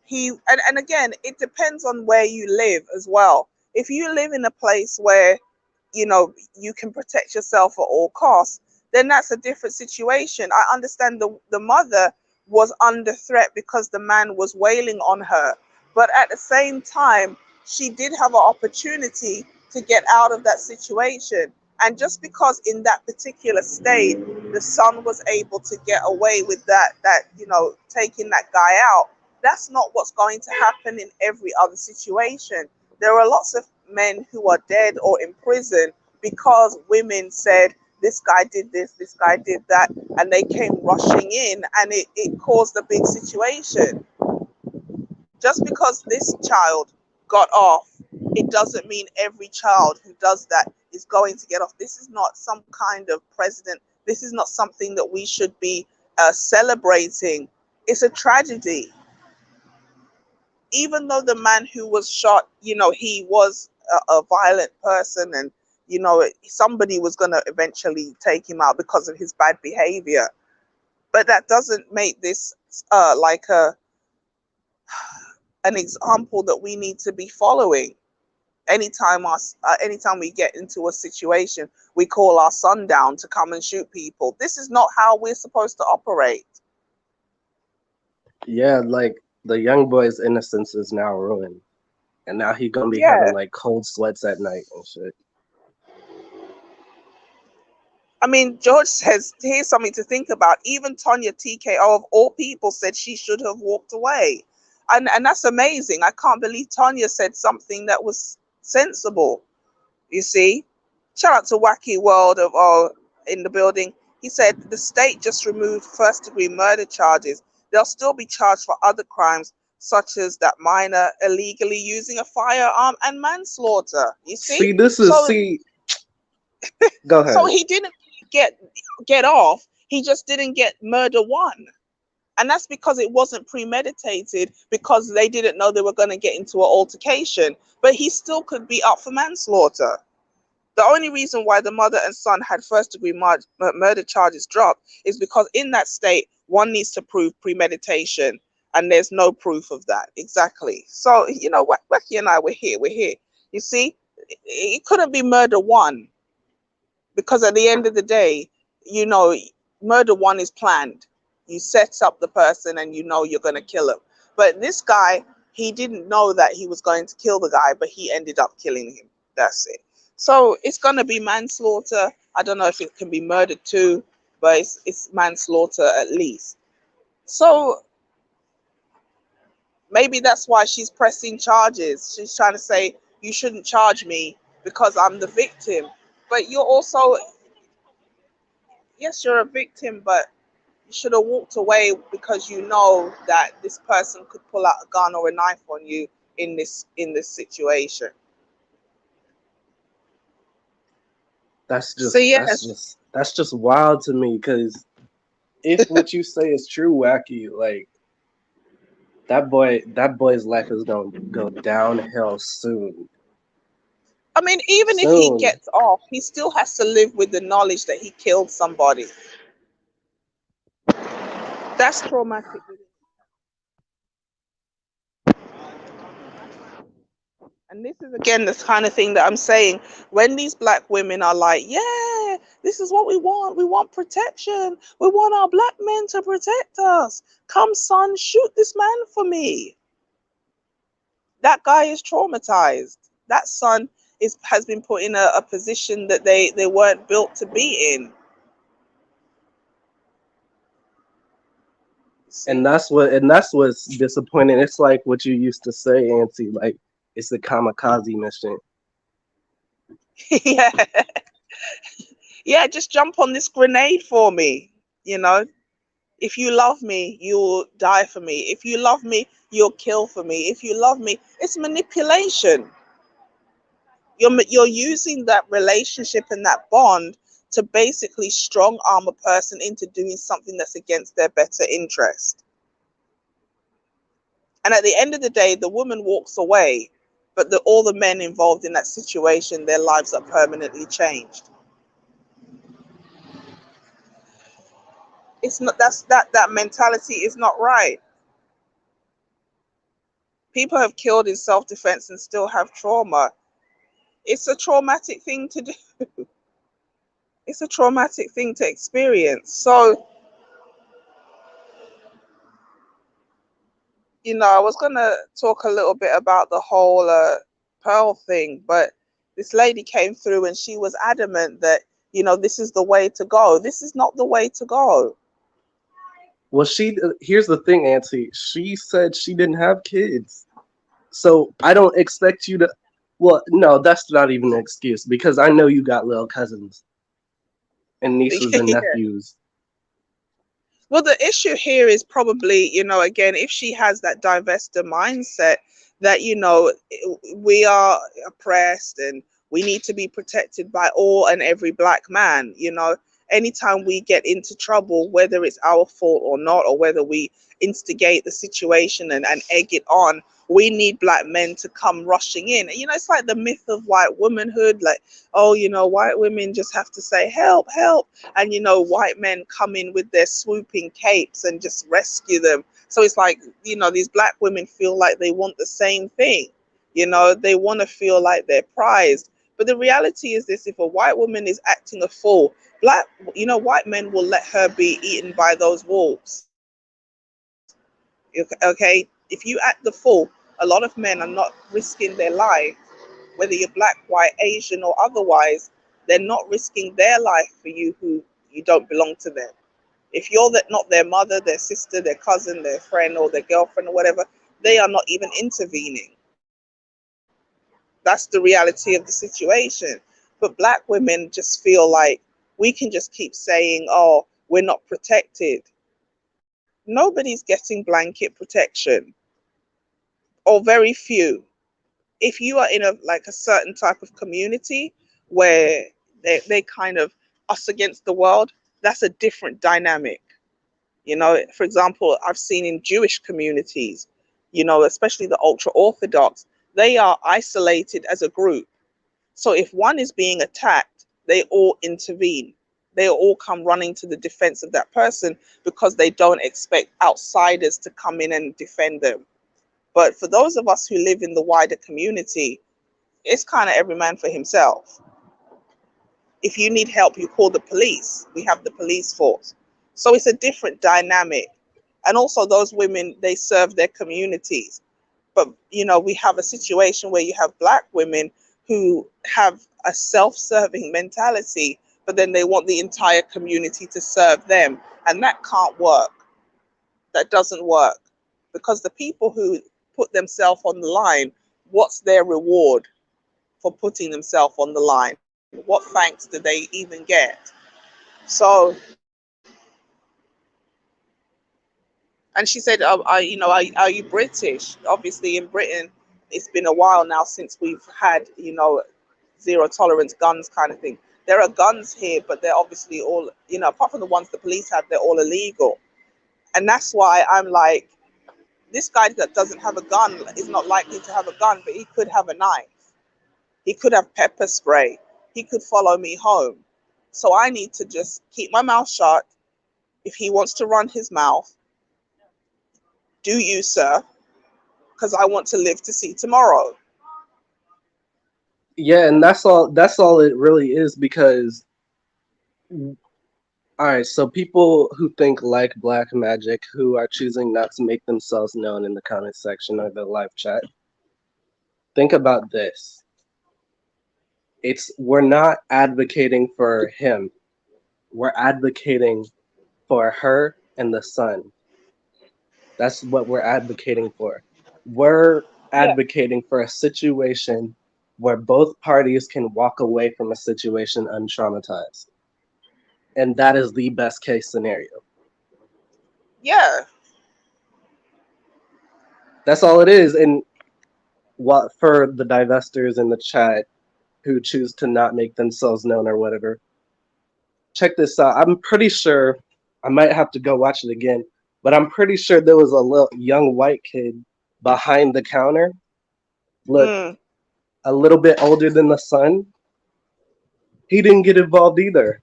Speaker 1: and again, it depends on where you live as well. If you live in a place where, you can protect yourself at all costs, then that's a different situation. I understand the mother was under threat because the man was wailing on her. But at the same time, she did have an opportunity to get out of that situation. And just because in that particular state, the son was able to get away with taking that guy out, that's not what's going to happen in every other situation. There are lots of men who are dead or in prison because women said, this guy did this guy did that, and they came rushing in, and it caused a big situation. Just because this child got off, it doesn't mean every child who does that is going to get off. This is not some kind of precedent. This is not something that we should be celebrating. It's a tragedy. Even though the man who was shot, he was a violent person, and somebody was going to eventually take him out because of his bad behavior. But that doesn't make this like an example that we need to be following. Anytime we get into a situation, we call our son down to come and shoot people. This is not how we're supposed to operate.
Speaker 3: Yeah, like the young boy's innocence is now ruined, and now he gonna be having
Speaker 1: Yeah.
Speaker 3: like cold sweats at night and shit.
Speaker 1: I mean, George says, here's something to think about. Even Tonya TKO, of all people, said she should have walked away. And that's amazing. I can't believe Tonya said something that was sensible, you see? Shout out to Wacky World of all in the building. He said the state just removed first degree murder charges. They'll still be charged for other crimes such as that minor illegally using a firearm and manslaughter. You see?
Speaker 3: See, this is
Speaker 1: So
Speaker 3: see. Go
Speaker 1: so
Speaker 3: ahead.
Speaker 1: he didn't get get off. He just didn't get murder one. And that's because it wasn't premeditated, because they didn't know they were going to get into an altercation. But he still could be up for manslaughter. The only reason why the mother and son had first degree murder charges dropped is because in that state, one needs to prove premeditation, and there's no proof of that. Exactly. So, Wacky and I, we're here. We're here. You see, it couldn't be murder one, because at the end of the day, you know, murder one is planned. You set up the person and you know you're going to kill him. But this guy, he didn't know that he was going to kill the guy, but he ended up killing him. That's it. So it's going to be manslaughter. I don't know if it can be murder too, but it's manslaughter at least. So maybe that's why she's pressing charges. She's trying to say, you shouldn't charge me because I'm the victim. But you're also, yes, you're a victim, but you should have walked away because you know that this person could pull out a gun or a knife on you in this situation.
Speaker 3: That's
Speaker 1: So
Speaker 3: just that's
Speaker 1: yes,
Speaker 3: just that's just wild to me. Because if what you say is true, Wacky, like that boy's life is gonna go downhill soon.
Speaker 1: I mean, even if he
Speaker 3: Soon.
Speaker 1: gets off, he still has to live with the knowledge that he killed somebody. That's traumatic. And this is again the kind of thing that I'm saying. When these black women are like, yeah, this is what we want. We want protection. We want our black men to protect us. Come, son, shoot this man for me. That guy is traumatized. That son has been put in a position that they weren't built to be in.
Speaker 3: And
Speaker 1: See?
Speaker 3: that's what's disappointing. It's like what you used to say, Auntie, like it's a kamikaze mission.
Speaker 1: Yeah. Yeah, just jump on this grenade for me. You know, if you love me, you'll die for me. If you love me, you'll kill for me. If you love me, it's manipulation. You're using that relationship and that bond to basically strong arm a person into doing something that's against their better interest. And at the end of the day, the woman walks away, but all the men involved in that situation, their lives are permanently changed. It's not, that mentality is not right. People have killed in self-defense and still have trauma. It's a traumatic thing to do. It's a traumatic thing to experience. So, I was gonna talk a little bit about the whole Pearl thing, but this lady came through and she was adamant that, this is the way to go. This is not the way to go.
Speaker 3: Well, here's the thing, Auntie. She said she didn't have kids. So I don't expect you to. Well, no, that's not even an excuse because I know you got little cousins and nieces and
Speaker 1: Yeah.
Speaker 3: nephews.
Speaker 1: Well, the issue here is probably, again, if she has that divester mindset that, we are oppressed and we need to be protected by all and every black man, anytime we get into trouble, whether it's our fault or not, or whether we instigate the situation and egg it on, we need black men to come rushing in. It's like the myth of white womanhood, like, oh, white women just have to say, help, help, and white men come in with their swooping capes and just rescue them. So it's like, these black women feel like they want the same thing. They want to feel like they're prized. But the reality is this: if a white woman is acting a fool, white men will let her be eaten by those wolves. Okay, if you act the fool, a lot of men are not risking their life, whether you're black, white, Asian, or otherwise. They're not risking their life for you who you don't belong to them. If you're not their mother, their sister, their cousin, their friend, or their girlfriend, or whatever, they are not even intervening. That's the reality of the situation. But black women just feel like we can just keep saying, oh, we're not protected. Nobody's getting blanket protection, or very few. If you are in a like a certain type of community where they kind of us against the world, that's a different dynamic. For example, I've seen in Jewish communities, especially the ultra orthodox, they are isolated as a group. So if one is being attacked, they all intervene. They all come running to the defense of that person because they don't expect outsiders to come in and defend them. But for those of us who live in the wider community, it's kind of every man for himself. If you need help, you call the police. We have the police force. So it's a different dynamic. And also, those women, they serve their communities. But, we have a situation where you have black women who have a self-serving mentality, but then they want the entire community to serve them. And that can't work. That doesn't work. Because the people who put themselves on the line, what's their reward for putting themselves on the line? What thanks do they even get? So, and she said, are you British? Obviously, in Britain, it's been a while now since we've had, zero tolerance guns kind of thing. There are guns here, but they're obviously all, apart from the ones the police have, they're all illegal. And that's why I'm like, this guy that doesn't have a gun is not likely to have a gun, but he could have a knife. He could have pepper spray. He could follow me home. So I need to just keep my mouth shut. If he wants to run his mouth, do you, sir? Because I want to live to see tomorrow.
Speaker 3: Yeah, and that's all it really is, because all right, so people who think like Black Magic, who are choosing not to make themselves known in the comment section or the live chat, think about this. We're not advocating for him. We're advocating for her and the son. That's what we're advocating for. We're
Speaker 1: Yeah.
Speaker 3: advocating for a situation where both parties can walk away from a situation untraumatized. And that is the best case scenario.
Speaker 1: Yeah.
Speaker 3: That's all it is. And what for the divestors in the chat who choose to not make themselves known or whatever, check this out. I'm pretty sure, I might have to go watch it again, but I'm pretty sure there was a little young white kid behind the counter. Look,
Speaker 1: Mm.
Speaker 3: a little bit older than the son. He didn't get involved either.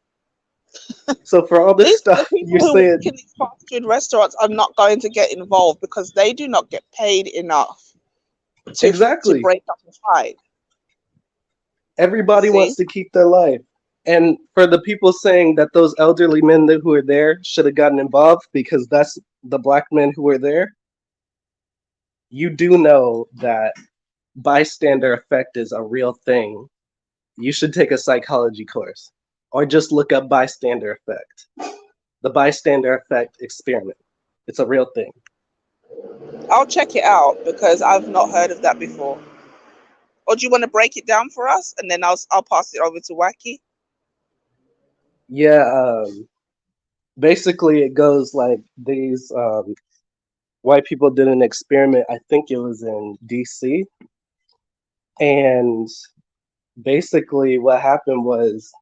Speaker 3: So for all this
Speaker 1: The
Speaker 3: stuff,
Speaker 1: people
Speaker 3: you're
Speaker 1: who work
Speaker 3: saying
Speaker 1: in these fast food restaurants are not going to get involved because they do not get paid enough to
Speaker 3: exactly.
Speaker 1: break up a fight.
Speaker 3: Everybody
Speaker 1: See?
Speaker 3: wants to keep their life. And for the people saying that those elderly men who were there should have gotten involved because that's the black men who were there, you do know that bystander effect is a real thing. You should take a psychology course or just look up bystander effect. The bystander effect experiment. It's a real thing.
Speaker 1: I'll check it out because I've not heard of that before. Or do you want to break it down for us and then I'll pass it over to Wacky?
Speaker 3: Yeah, basically it goes like these white people did an experiment, I think it was in DC, and basically what happened was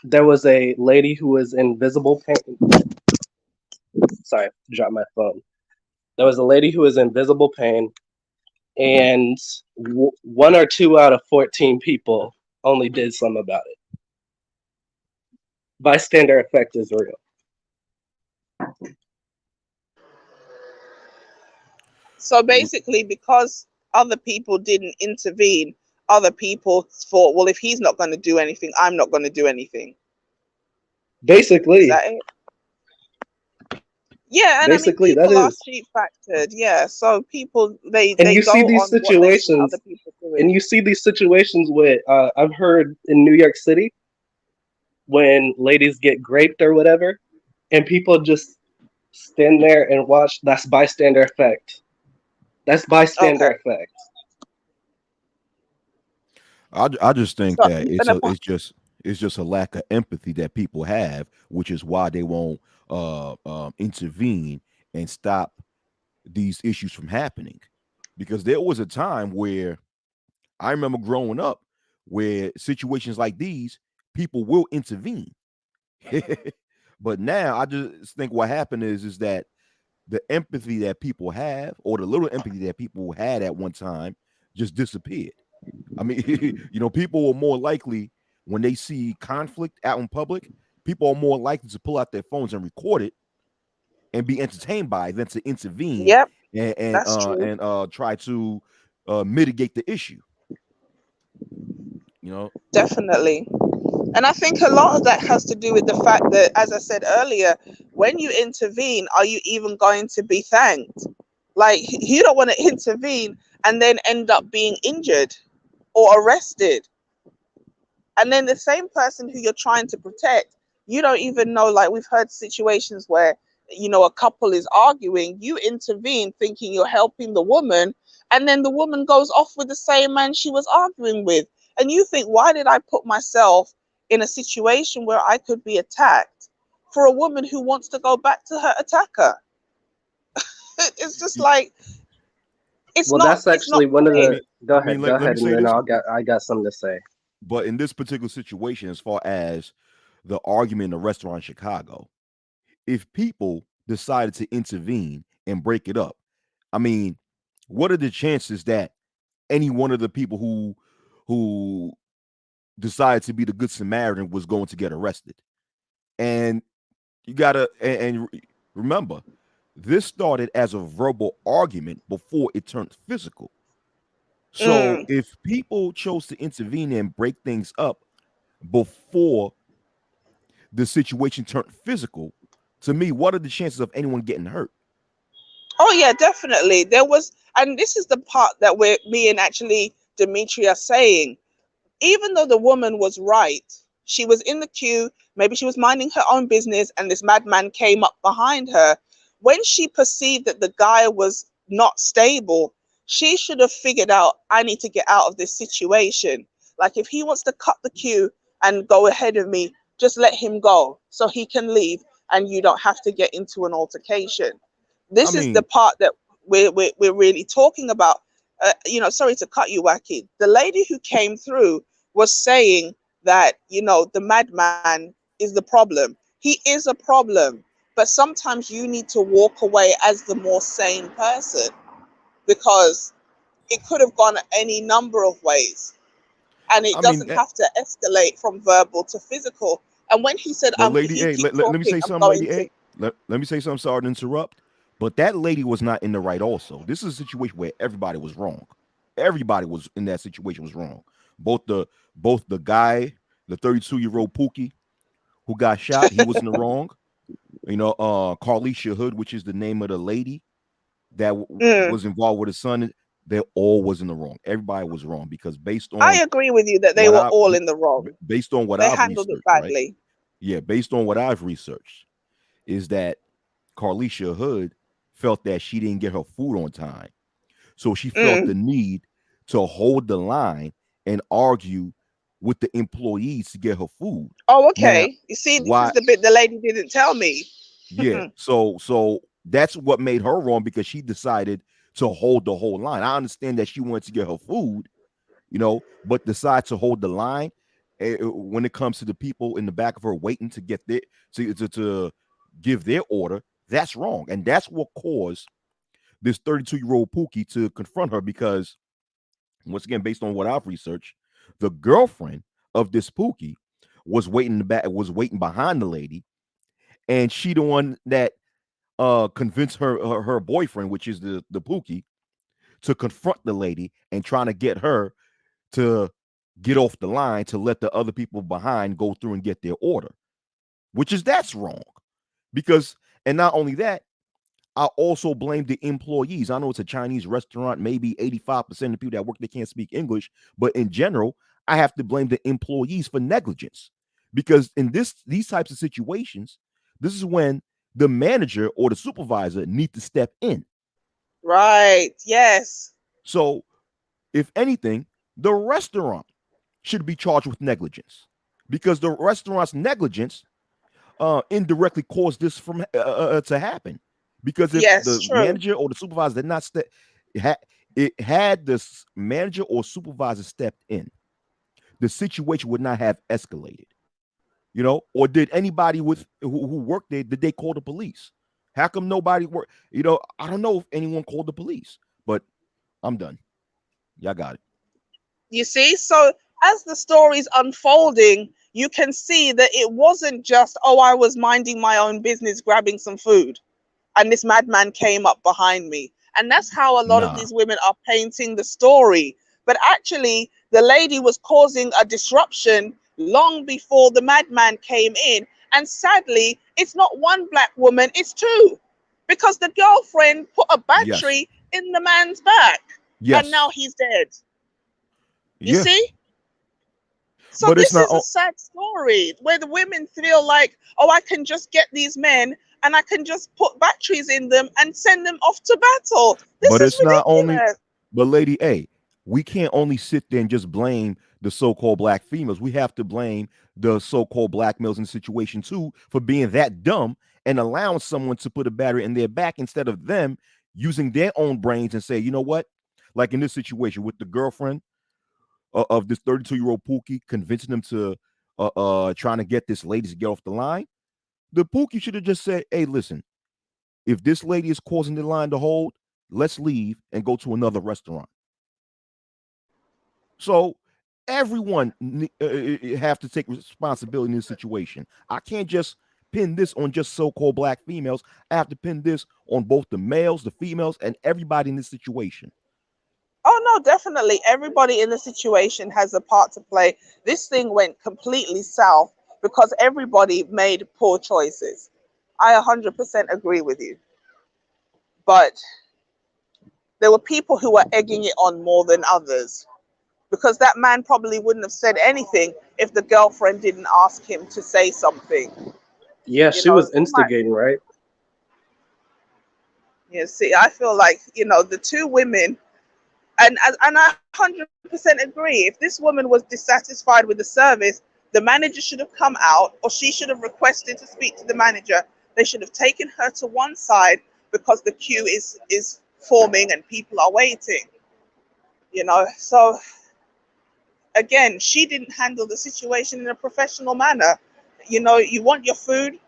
Speaker 3: there was a lady who was in visible pain. Sorry, dropped my phone. There was a lady who was in visible pain, and one or two out of 14 people only did something about it. Bystander effect is real.
Speaker 1: So basically, because other people didn't intervene, other people thought, well, if he's not going to do anything, I'm not going to do anything. Is
Speaker 3: Basically,
Speaker 1: that it? Yeah, and I mean,
Speaker 3: basically that
Speaker 1: people are
Speaker 3: is.
Speaker 1: sheep factored. Yeah, so people
Speaker 3: And
Speaker 1: they
Speaker 3: you see
Speaker 1: go
Speaker 3: these
Speaker 1: on what they see other
Speaker 3: situations,
Speaker 1: people
Speaker 3: and
Speaker 1: doing.
Speaker 3: you see these situations with I've heard in New York City when ladies get raped or whatever, and people just stand there and watch. That's bystander effect. That's bystander
Speaker 1: Okay.
Speaker 3: effect.
Speaker 4: I just think
Speaker 1: So
Speaker 4: that
Speaker 1: even upon
Speaker 4: it's just a lack of empathy that people have, which is why they won't intervene and stop these issues from happening. Because there was a time where I remember growing up where situations like these, people will intervene. But now I just think what happened is that the empathy that people have, or the little empathy that people had at one time, just disappeared. I mean, people are more likely when they see conflict out in public, people are more likely to pull out their phones and record it and be entertained by it than to intervene
Speaker 1: yep,
Speaker 4: and
Speaker 1: that's true.
Speaker 4: try to mitigate the issue. You know,
Speaker 1: Definitely. And I think a lot of that has to do with the fact that, as I said earlier, when you intervene, are you even going to be thanked? Like, you don't want to intervene and then end up being injured or arrested. And then the same person who you're trying to protect, you don't even know. Like, we've heard situations where, a couple is arguing, you intervene thinking you're helping the woman, and then the woman goes off with the same man she was arguing with. And you think, why did I put myself in a situation where I could be attacked for a woman who wants to go back to her attacker? It's just like, it's
Speaker 3: Well,
Speaker 1: not
Speaker 3: that's
Speaker 1: it's not
Speaker 3: actually one of
Speaker 4: I
Speaker 1: fair.
Speaker 3: the.
Speaker 4: mean,
Speaker 3: Go
Speaker 4: I mean,
Speaker 3: ahead, go
Speaker 4: let me
Speaker 3: ahead, and
Speaker 4: say
Speaker 3: then
Speaker 4: this.
Speaker 3: I got something to say.
Speaker 4: But in this particular situation, as far as the argument in a restaurant in Chicago, if people decided to intervene and break it up, I mean, what are the chances that any one of the people who decided to be the good Samaritan was going to get arrested? And you gotta remember, this started as a verbal argument before it turned physical. So
Speaker 1: Mm.
Speaker 4: if people chose to intervene and break things up before the situation turned physical, to me, what are the chances of anyone getting hurt?
Speaker 1: Oh yeah, definitely. There was, and this is the part that me and actually Dimitri are saying. Even though the woman was right, she was in the queue, maybe she was minding her own business, and this madman came up behind her. When she perceived that the guy was not stable, she should have figured out, I need to get out of this situation. Like, if he wants to cut the queue and go ahead of me, just let him go so he can leave and you don't have to get into an altercation.
Speaker 4: I
Speaker 1: This is the
Speaker 4: mean,
Speaker 1: part that we're really talking about. Sorry to cut you, Wacky. The lady who came through was saying that, the madman is the problem. He is a problem, but sometimes you need to walk away as the more sane person, because it could have gone any number of ways, and it
Speaker 4: I mean,
Speaker 1: doesn't have to escalate from verbal to physical. And when he said,
Speaker 4: but lady
Speaker 1: you
Speaker 4: A,
Speaker 1: keep
Speaker 4: let me
Speaker 1: talking,
Speaker 4: say
Speaker 1: I'm
Speaker 4: something,
Speaker 1: going
Speaker 4: lady
Speaker 1: to.
Speaker 4: A. Let me say something. Sorry to interrupt, but that lady was not in the right. Also, this is a situation where everybody was wrong. Everybody was in that situation was wrong. Both the both the guy, the 32-year-old Pookie who got shot, he was in the wrong. Carlishia Hood, which is the name of the lady that
Speaker 1: Mm,
Speaker 4: was involved with his son, they all was in the wrong. Everybody was wrong because based
Speaker 1: I
Speaker 4: on
Speaker 1: agree with you that they
Speaker 4: what
Speaker 1: were
Speaker 4: I
Speaker 1: all in the wrong.
Speaker 4: based on what
Speaker 1: They
Speaker 4: I've
Speaker 1: handled it
Speaker 4: researched, right?
Speaker 1: badly.
Speaker 4: Yeah, based on what I've researched, is that Carlicia Hood felt that she didn't get her food on time. So she felt the
Speaker 1: Mm.
Speaker 4: need to hold the line and argue with the employees to get her food.
Speaker 1: Oh,
Speaker 4: Now,
Speaker 1: okay. You see, this is
Speaker 4: why
Speaker 1: the bit the lady didn't tell me.
Speaker 4: yeah, so that's what made her wrong because she decided to hold the whole line. I understand that she wanted to get her food, but decide to hold the line when it comes to the people in the back of her waiting to get their to give their order. That's wrong, and that's what caused this 32-year-old Pookie to confront her because once again, based on what I've researched, the girlfriend of this Pookie was waiting behind the lady, and she the one that convinced her boyfriend, which is the Pookie, to confront the lady and trying to get her to get off the line to let the other people behind go through and get their order, which is that's wrong. Because and not only that, I also blame the employees. I know it's a Chinese restaurant, maybe 85% of people that work they can't speak English, but in general, I have to blame the employees for negligence. Because in these types of situations, this is when the manager or the supervisor need to step in.
Speaker 1: Right. Yes.
Speaker 4: So, if anything, the restaurant should be charged with negligence because the restaurant's negligence indirectly caused this from to happen. Because if
Speaker 1: Yes,
Speaker 4: the
Speaker 1: true.
Speaker 4: manager or the supervisor did not step, had the manager or supervisor stepped in, the situation would not have escalated. Or did anybody who worked there, did they call the police? How come nobody worked? I don't know if anyone called the police, but I'm done. Y'all got it.
Speaker 1: You see, so as the story's unfolding, you can see that it wasn't just, oh, I was minding my own business, grabbing some food, and this madman came up behind me. And that's how a lot of
Speaker 4: Nah.
Speaker 1: these women are painting the story. But actually, the lady was causing a disruption long before the madman came in. And sadly, it's not one black woman, it's two. Because the girlfriend put a
Speaker 4: Yes.
Speaker 1: battery in the man's back, and now
Speaker 4: Yes.
Speaker 1: he's dead. You
Speaker 4: Yeah.
Speaker 1: see? So
Speaker 4: But it's
Speaker 1: this
Speaker 4: not.
Speaker 1: is a sad story where the women feel like, oh, I can just get these men and I can just put batteries in them and send them off to battle. This
Speaker 4: But
Speaker 1: is
Speaker 4: it's not only.
Speaker 1: ridiculous.
Speaker 4: But Lady A, we can't only sit there and just blame the so-called black females. We have to blame the so-called black males in the situation too for being that dumb and allowing someone to put a battery in their back instead of them using their own brains and say, you know what? Like in this situation with the girlfriend of this 32-year-old Pookie, convincing them to trying to get this lady to get off the line. The Pookie should have just said, hey, listen, if this lady is causing the line to hold, let's leave and go to another restaurant. So everyone have to take responsibility in this situation. I can't just pin this on just so-called black females. I have to pin this on both the males, the females, and everybody in this situation.
Speaker 1: Oh, no, definitely. Everybody in the situation has a part to play. This thing went completely south because everybody made poor choices. I 100% agree with you. But there were people who were egging it on more than others, because that man probably wouldn't have said anything if the girlfriend didn't ask him to say something.
Speaker 3: Yeah,
Speaker 1: You
Speaker 3: she
Speaker 1: know,
Speaker 3: was
Speaker 1: he might.
Speaker 3: instigating, right?
Speaker 1: You see, I feel like, the two women, and I 100% agree. If this woman was dissatisfied with the service, the manager should have come out, or she should have requested to speak to the manager. They should have taken her to one side because the queue is forming and people are waiting. So again, she didn't handle the situation in a professional manner. You want your food,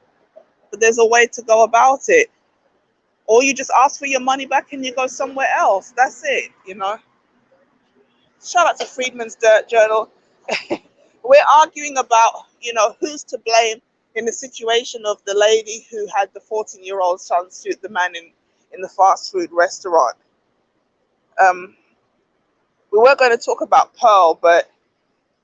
Speaker 1: but there's a way to go about it. Or you just ask for your money back and you go somewhere else. That's it. Shout out to Freedman's Dirt Journal. We're arguing about, who's to blame in the situation of the lady who had the 14-year-old son shoot the man in the fast food restaurant. We were going to talk about Pearl, but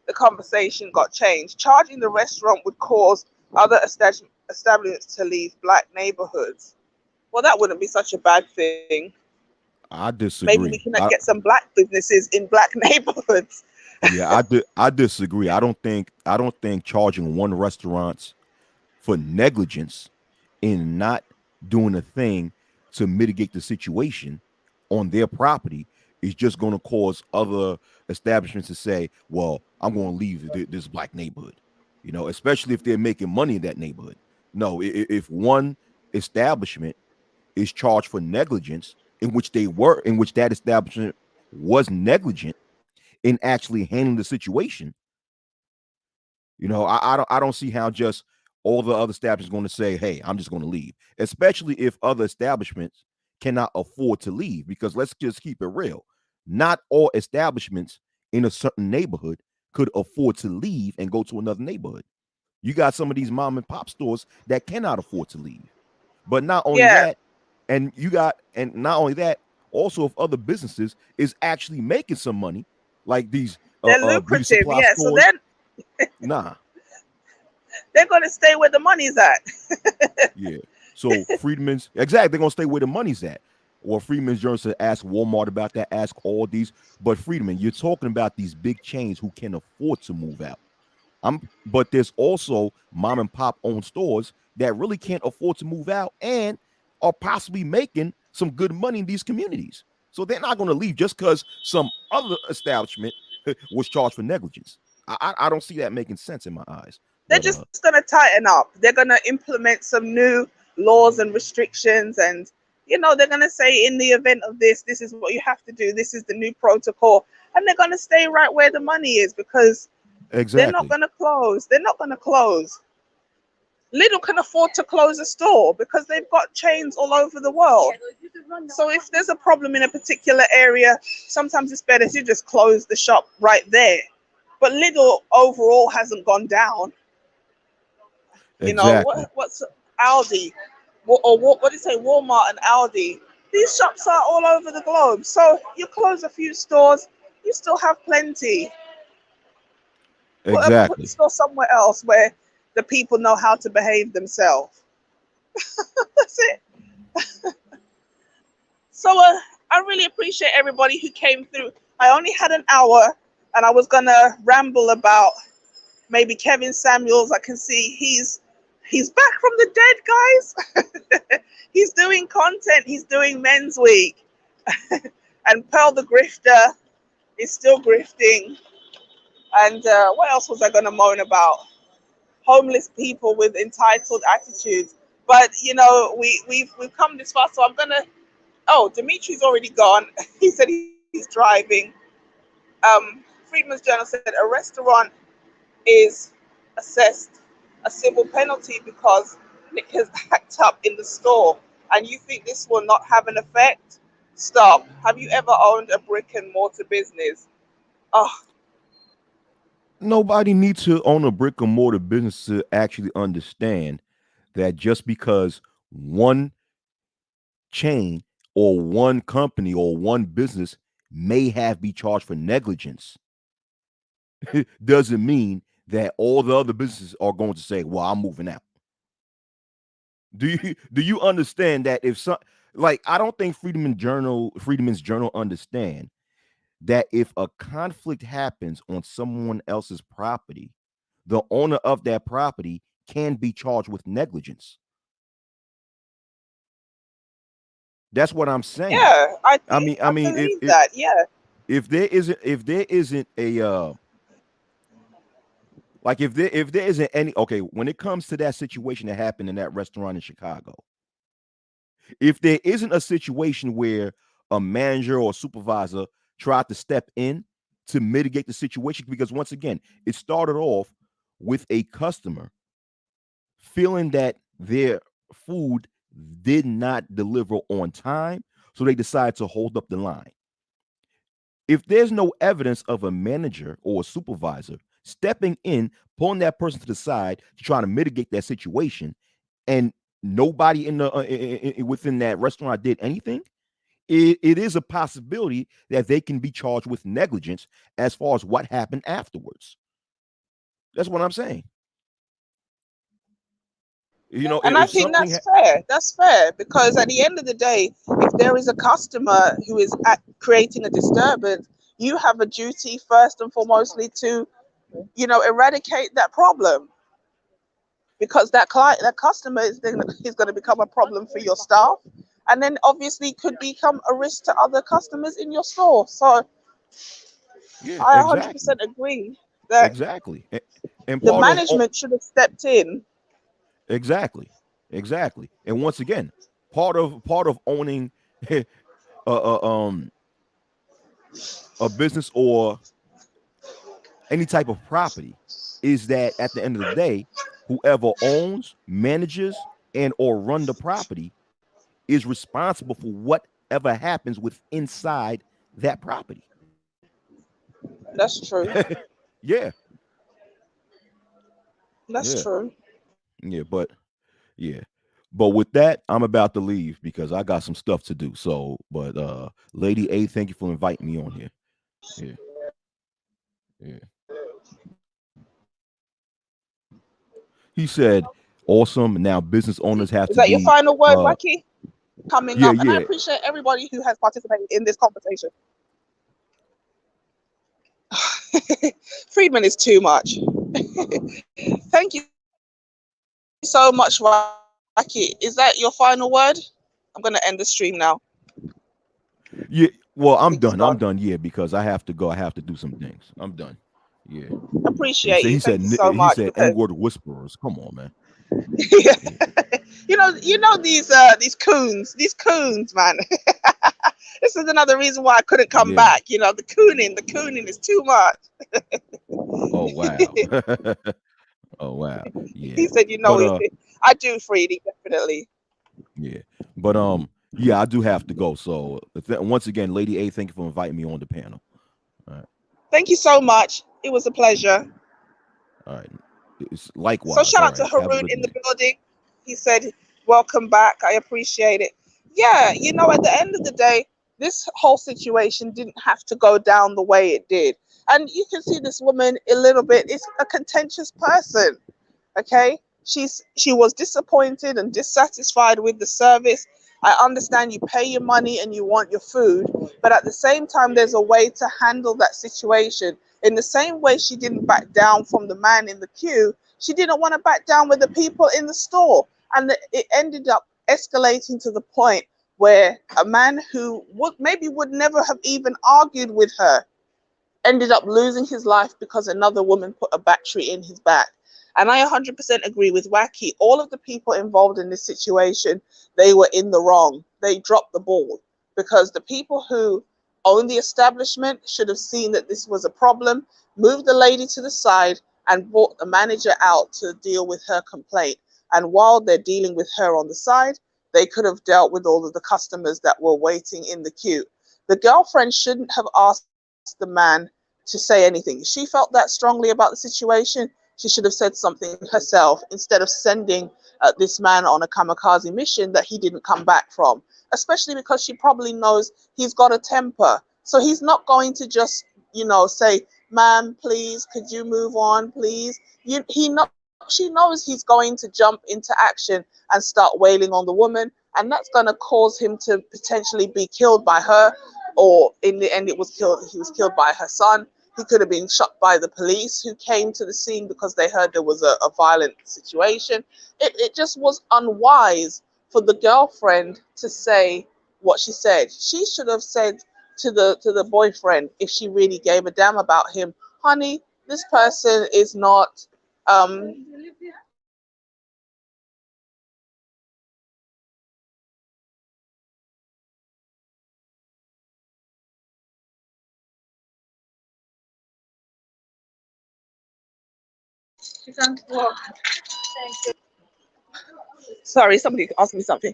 Speaker 1: the conversation got changed. Charging the restaurant would cause other establishments to leave black neighborhoods. Well, that wouldn't be such a bad thing.
Speaker 4: I
Speaker 1: Maybe we
Speaker 4: disagree.
Speaker 1: can get some black businesses in black neighborhoods.
Speaker 4: Yeah, I disagree. I don't think charging one restaurant for negligence in not doing a thing to mitigate the situation on their property is just going to cause other establishments to say, well, I'm going to leave this black neighborhood, especially if they're making money in that neighborhood. No, if one establishment is charged for negligence in which that establishment was negligent in actually handling the situation, I don't see how just all the other establishments going to say, hey, I'm just going to leave, especially if other establishments cannot afford to leave. Because let's just keep it real. Not all establishments in a certain neighborhood could afford to leave and go to another neighborhood. You got some of these mom and pop stores that cannot afford to leave. But not only
Speaker 1: Yeah,
Speaker 4: that, and not only that, also if other businesses is actually making some money, like these
Speaker 1: they're
Speaker 4: beauty
Speaker 1: lucrative.
Speaker 4: supply
Speaker 1: Yeah, so
Speaker 4: stores,
Speaker 1: then
Speaker 4: nah.
Speaker 1: they're going to stay where the money's at.
Speaker 4: Yeah. So Freedman's exactly, they're gonna stay where the money's at. Or Freedman's Journal said, ask Walmart about that, ask all these. But Freedman, you're talking about these big chains who can afford to move out. But there's also mom and pop owned stores that really can't afford to move out and are possibly making some good money in these communities. So they're not going to leave just because some other establishment was charged for negligence. I don't see that making sense in my eyes.
Speaker 1: They're
Speaker 4: But
Speaker 1: just going to tighten up. They're going to implement some new laws and restrictions. And, they're going to say in the event of this is what you have to do. This is the new protocol. And they're going to stay right where the money is because they're not
Speaker 4: exactly,
Speaker 1: going to close. They're not going to close. Lidl can afford to close a store because they've got chains all over the world. So if there's a problem in a particular area, sometimes it's better to just close the shop right there. But Lidl overall hasn't gone down.
Speaker 4: exactly,
Speaker 1: What's Aldi? What did you say? Walmart and Aldi. These shops are all over the globe. So you close a few stores, you still have plenty. Put the
Speaker 4: exactly.
Speaker 1: store somewhere else where the people know how to behave themselves. That's it. So I really appreciate everybody who came through. I only had an hour, and I was gonna ramble about maybe Kevin Samuels. I can see he's back from the dead, guys. He's doing content. He's doing Men's Week, and Pearl the Grifter is still grifting. And what else was I gonna moan about? Homeless people with entitled attitudes. But we've come this far, so I'm gonna. Oh, Dimitri's already gone. He said he's driving. Freedman's Journal said a restaurant is assessed a civil penalty because Nick has hacked up in the store. And you think this will not have an effect? Stop. Have you ever owned a brick and mortar business? Oh,
Speaker 4: Nobody needs to own a brick and mortar business to actually understand that just because one chain or one company or one business may have be charged for negligence doesn't mean that all the other businesses are going to say, "Well, I'm moving out." Do you understand that if some like I don't think Freedman's Journal understand that if a conflict happens on someone else's property, the owner of that property can be charged with negligence. That's what I'm saying.
Speaker 1: yeah, I
Speaker 4: I
Speaker 1: think
Speaker 4: mean, I
Speaker 1: I
Speaker 4: mean, if
Speaker 1: believe
Speaker 4: if
Speaker 1: that. Yeah,
Speaker 4: if there isn't a like if there isn't any okay when it comes to that situation that happened in that restaurant in Chicago, if there isn't a situation where a manager or supervisor tried to step in to mitigate the situation, because once again, it started off with a customer feeling that their food did not deliver on time, so they decided to hold up the line. If there's no evidence of a manager or a supervisor stepping in, pulling that person to the side to try to mitigate that situation, and nobody in the within that restaurant did anything, it is a possibility that they can be charged with negligence as far as what happened afterwards. That's what I'm saying.
Speaker 1: and I
Speaker 4: If
Speaker 1: think
Speaker 4: something
Speaker 1: that's fair. That's fair because at the end of the day, if there is a customer who is creating a disturbance, you have a duty first and foremostly to eradicate that problem because that client, that customer is going to become a problem for your staff, and then obviously could become a risk to other customers in your store. So
Speaker 4: yeah,
Speaker 1: I
Speaker 4: exactly,
Speaker 1: 100% agree that
Speaker 4: exactly. And
Speaker 1: the
Speaker 4: part of
Speaker 1: management should have stepped in.
Speaker 4: exactly, exactly. And once again, part of owning a, a business or any type of property is that at the end of the day, whoever owns, manages, and or run the property is responsible for whatever happens with inside that property.
Speaker 1: That's true.
Speaker 4: Yeah,
Speaker 1: That's
Speaker 4: yeah,
Speaker 1: true.
Speaker 4: yeah. Yeah. But with that, I'm about to leave because I got some stuff to do. So, but Lady A, thank you for inviting me on here. Yeah, yeah. He said, awesome. Now business owners have
Speaker 1: Is
Speaker 4: to
Speaker 1: that your
Speaker 4: be
Speaker 1: final word, Wacky? Coming
Speaker 4: yeah,
Speaker 1: up, and I
Speaker 4: yeah.
Speaker 1: appreciate everybody who has participated in this conversation. Friedman is too much. Thank you so much, Wacky. Is that your final word? I'm going to end the stream now.
Speaker 4: Yeah.
Speaker 1: I
Speaker 4: Well,
Speaker 1: think
Speaker 4: I'm
Speaker 1: he's
Speaker 4: done.
Speaker 1: gone.
Speaker 4: I'm done. Yeah, because I have to go. I have to do some things. I'm done. Yeah.
Speaker 1: Appreciate you.
Speaker 4: He
Speaker 1: Thank
Speaker 4: said
Speaker 1: you so
Speaker 4: he
Speaker 1: much.
Speaker 4: said
Speaker 1: Because
Speaker 4: N-word whisperers. Come on, man. Yeah.
Speaker 1: you know these coons, man. This is another reason why I couldn't come
Speaker 4: Yeah.
Speaker 1: back. You know, the cooning is too much.
Speaker 4: Oh wow. Oh wow.
Speaker 1: He
Speaker 4: Yeah.
Speaker 1: said, you know,
Speaker 4: But
Speaker 1: I do, Freedy, definitely.
Speaker 4: yeah. But yeah, I do have to go. So once again, Lady A, thank you for inviting me on the panel. All right.
Speaker 1: Thank you so much. It was a pleasure.
Speaker 4: All right. It's
Speaker 1: So
Speaker 4: likewise.
Speaker 1: shout
Speaker 4: All
Speaker 1: out to
Speaker 4: right. Have a
Speaker 1: Haroon
Speaker 4: good
Speaker 1: in the
Speaker 4: night.
Speaker 1: building. He said, welcome back. I appreciate it. Yeah, you know, at the end of the day, this whole situation didn't have to go down the way it did. And you can see this woman a little bit is a contentious person. Okay, she was disappointed and dissatisfied with the service. I understand you pay your money and you want your food, but at the same time there's a way to handle that situation. In the same way she didn't back down from the man in the queue, she didn't want to back down with the people in the store, and it ended up escalating to the point where a man who would never have even argued with her ended up losing his life because another woman put a battery in his back. And I 100% agree with Wacky. All of the people involved in this situation, they were in the wrong. They dropped the ball because the people who own the establishment should have seen that this was a problem, moved the lady to the side and brought the manager out to deal with her complaint. And while they're dealing with her on the side, they could have dealt with all of the customers that were waiting in the queue. The girlfriend shouldn't have asked the man to say anything. She felt that strongly about the situation. She should have said something herself instead of sending this man on a kamikaze mission that he didn't come back from, especially because she probably knows he's got a temper. So he's not going to just, say, ma'am, please, could you move on, please? She knows he's going to jump into action and start wailing on the woman, and that's going to cause him to potentially be killed by her, or in the end he was killed by her son. He could have been shot by the police who came to the scene because they heard there was a violent situation. It just was unwise for the girlfriend to say what she said. She should have said to the boyfriend, if she really gave a damn about him, honey, this person is not um sorry, somebody asked me something.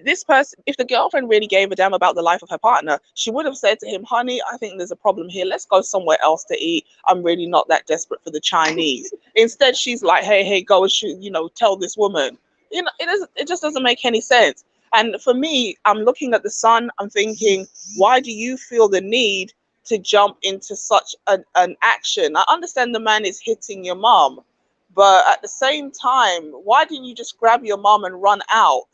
Speaker 1: This person, if the girlfriend really gave a damn about the life of her partner, she would have said to him, honey, I think there's a problem here. Let's go somewhere else to eat. I'm really not that desperate for the Chinese. Instead, she's like, hey, go and shoot, tell this woman. It just doesn't make any sense. And for me, I'm looking at the son, I'm thinking, why do you feel the need to jump into such an action? I understand the man is hitting your mom, but at the same time, why didn't you just grab your mom and run out?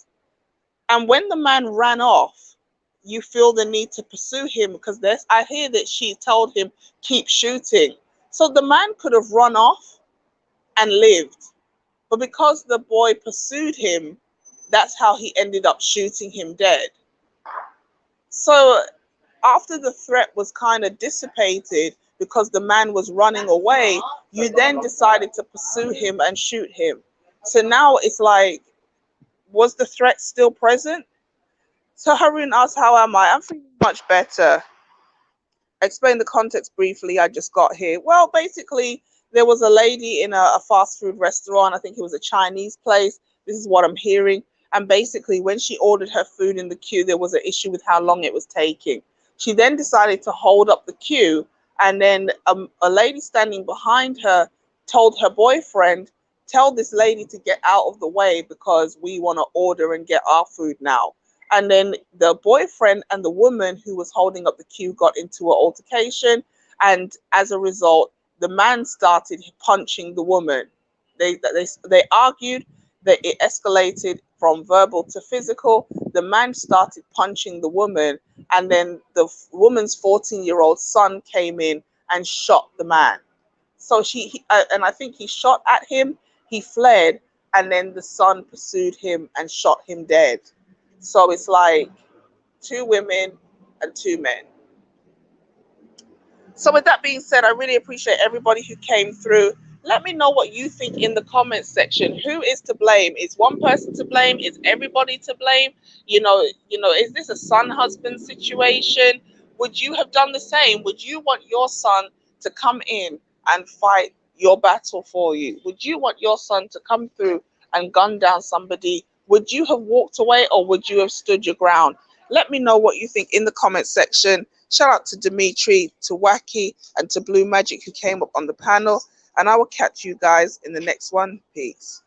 Speaker 1: And when the man ran off, you feel the need to pursue him because I hear that she told him, keep shooting. So the man could have run off and lived. But because the boy pursued him, that's how he ended up shooting him dead. So after the threat was kind of dissipated because the man was running away, you then decided to pursue him and shoot him. So now it's like, was the threat still present? So Harun asked, how am I? I'm feeling much better. Explain the context briefly. I just got here. Well, basically, there was a lady in a fast food restaurant. I think it was a Chinese place. This is what I'm hearing. And basically, when she ordered her food in the queue, there was an issue with how long it was taking. She then decided to hold up the queue. And then a lady standing behind her told her boyfriend, tell this lady to get out of the way because we want to order and get our food now. And then the boyfriend and the woman who was holding up the queue got into an altercation. And as a result, the man started punching the woman. They argued, that it escalated from verbal to physical. The man started punching the woman. And then the woman's 14-year-old son came in and shot the man. So and I think he shot at him, he fled, and then the son pursued him and shot him dead. So it's like two women and two men. So with that being said, I really appreciate everybody who came through. Let me know what you think in the comments section. Who is to blame? Is one person to blame? Is everybody to blame? Is this a son husband situation? Would you have done the same? Would you want your son to come in and fight your battle for you? Would you want your son to come through and gun down somebody? Would you have walked away, or would you have stood your ground? Let me know what you think in the comment section. Shout out to Dimitri, to Wacky, and to Blue Magic who came up on the panel. And I will catch you guys in the next one. Peace.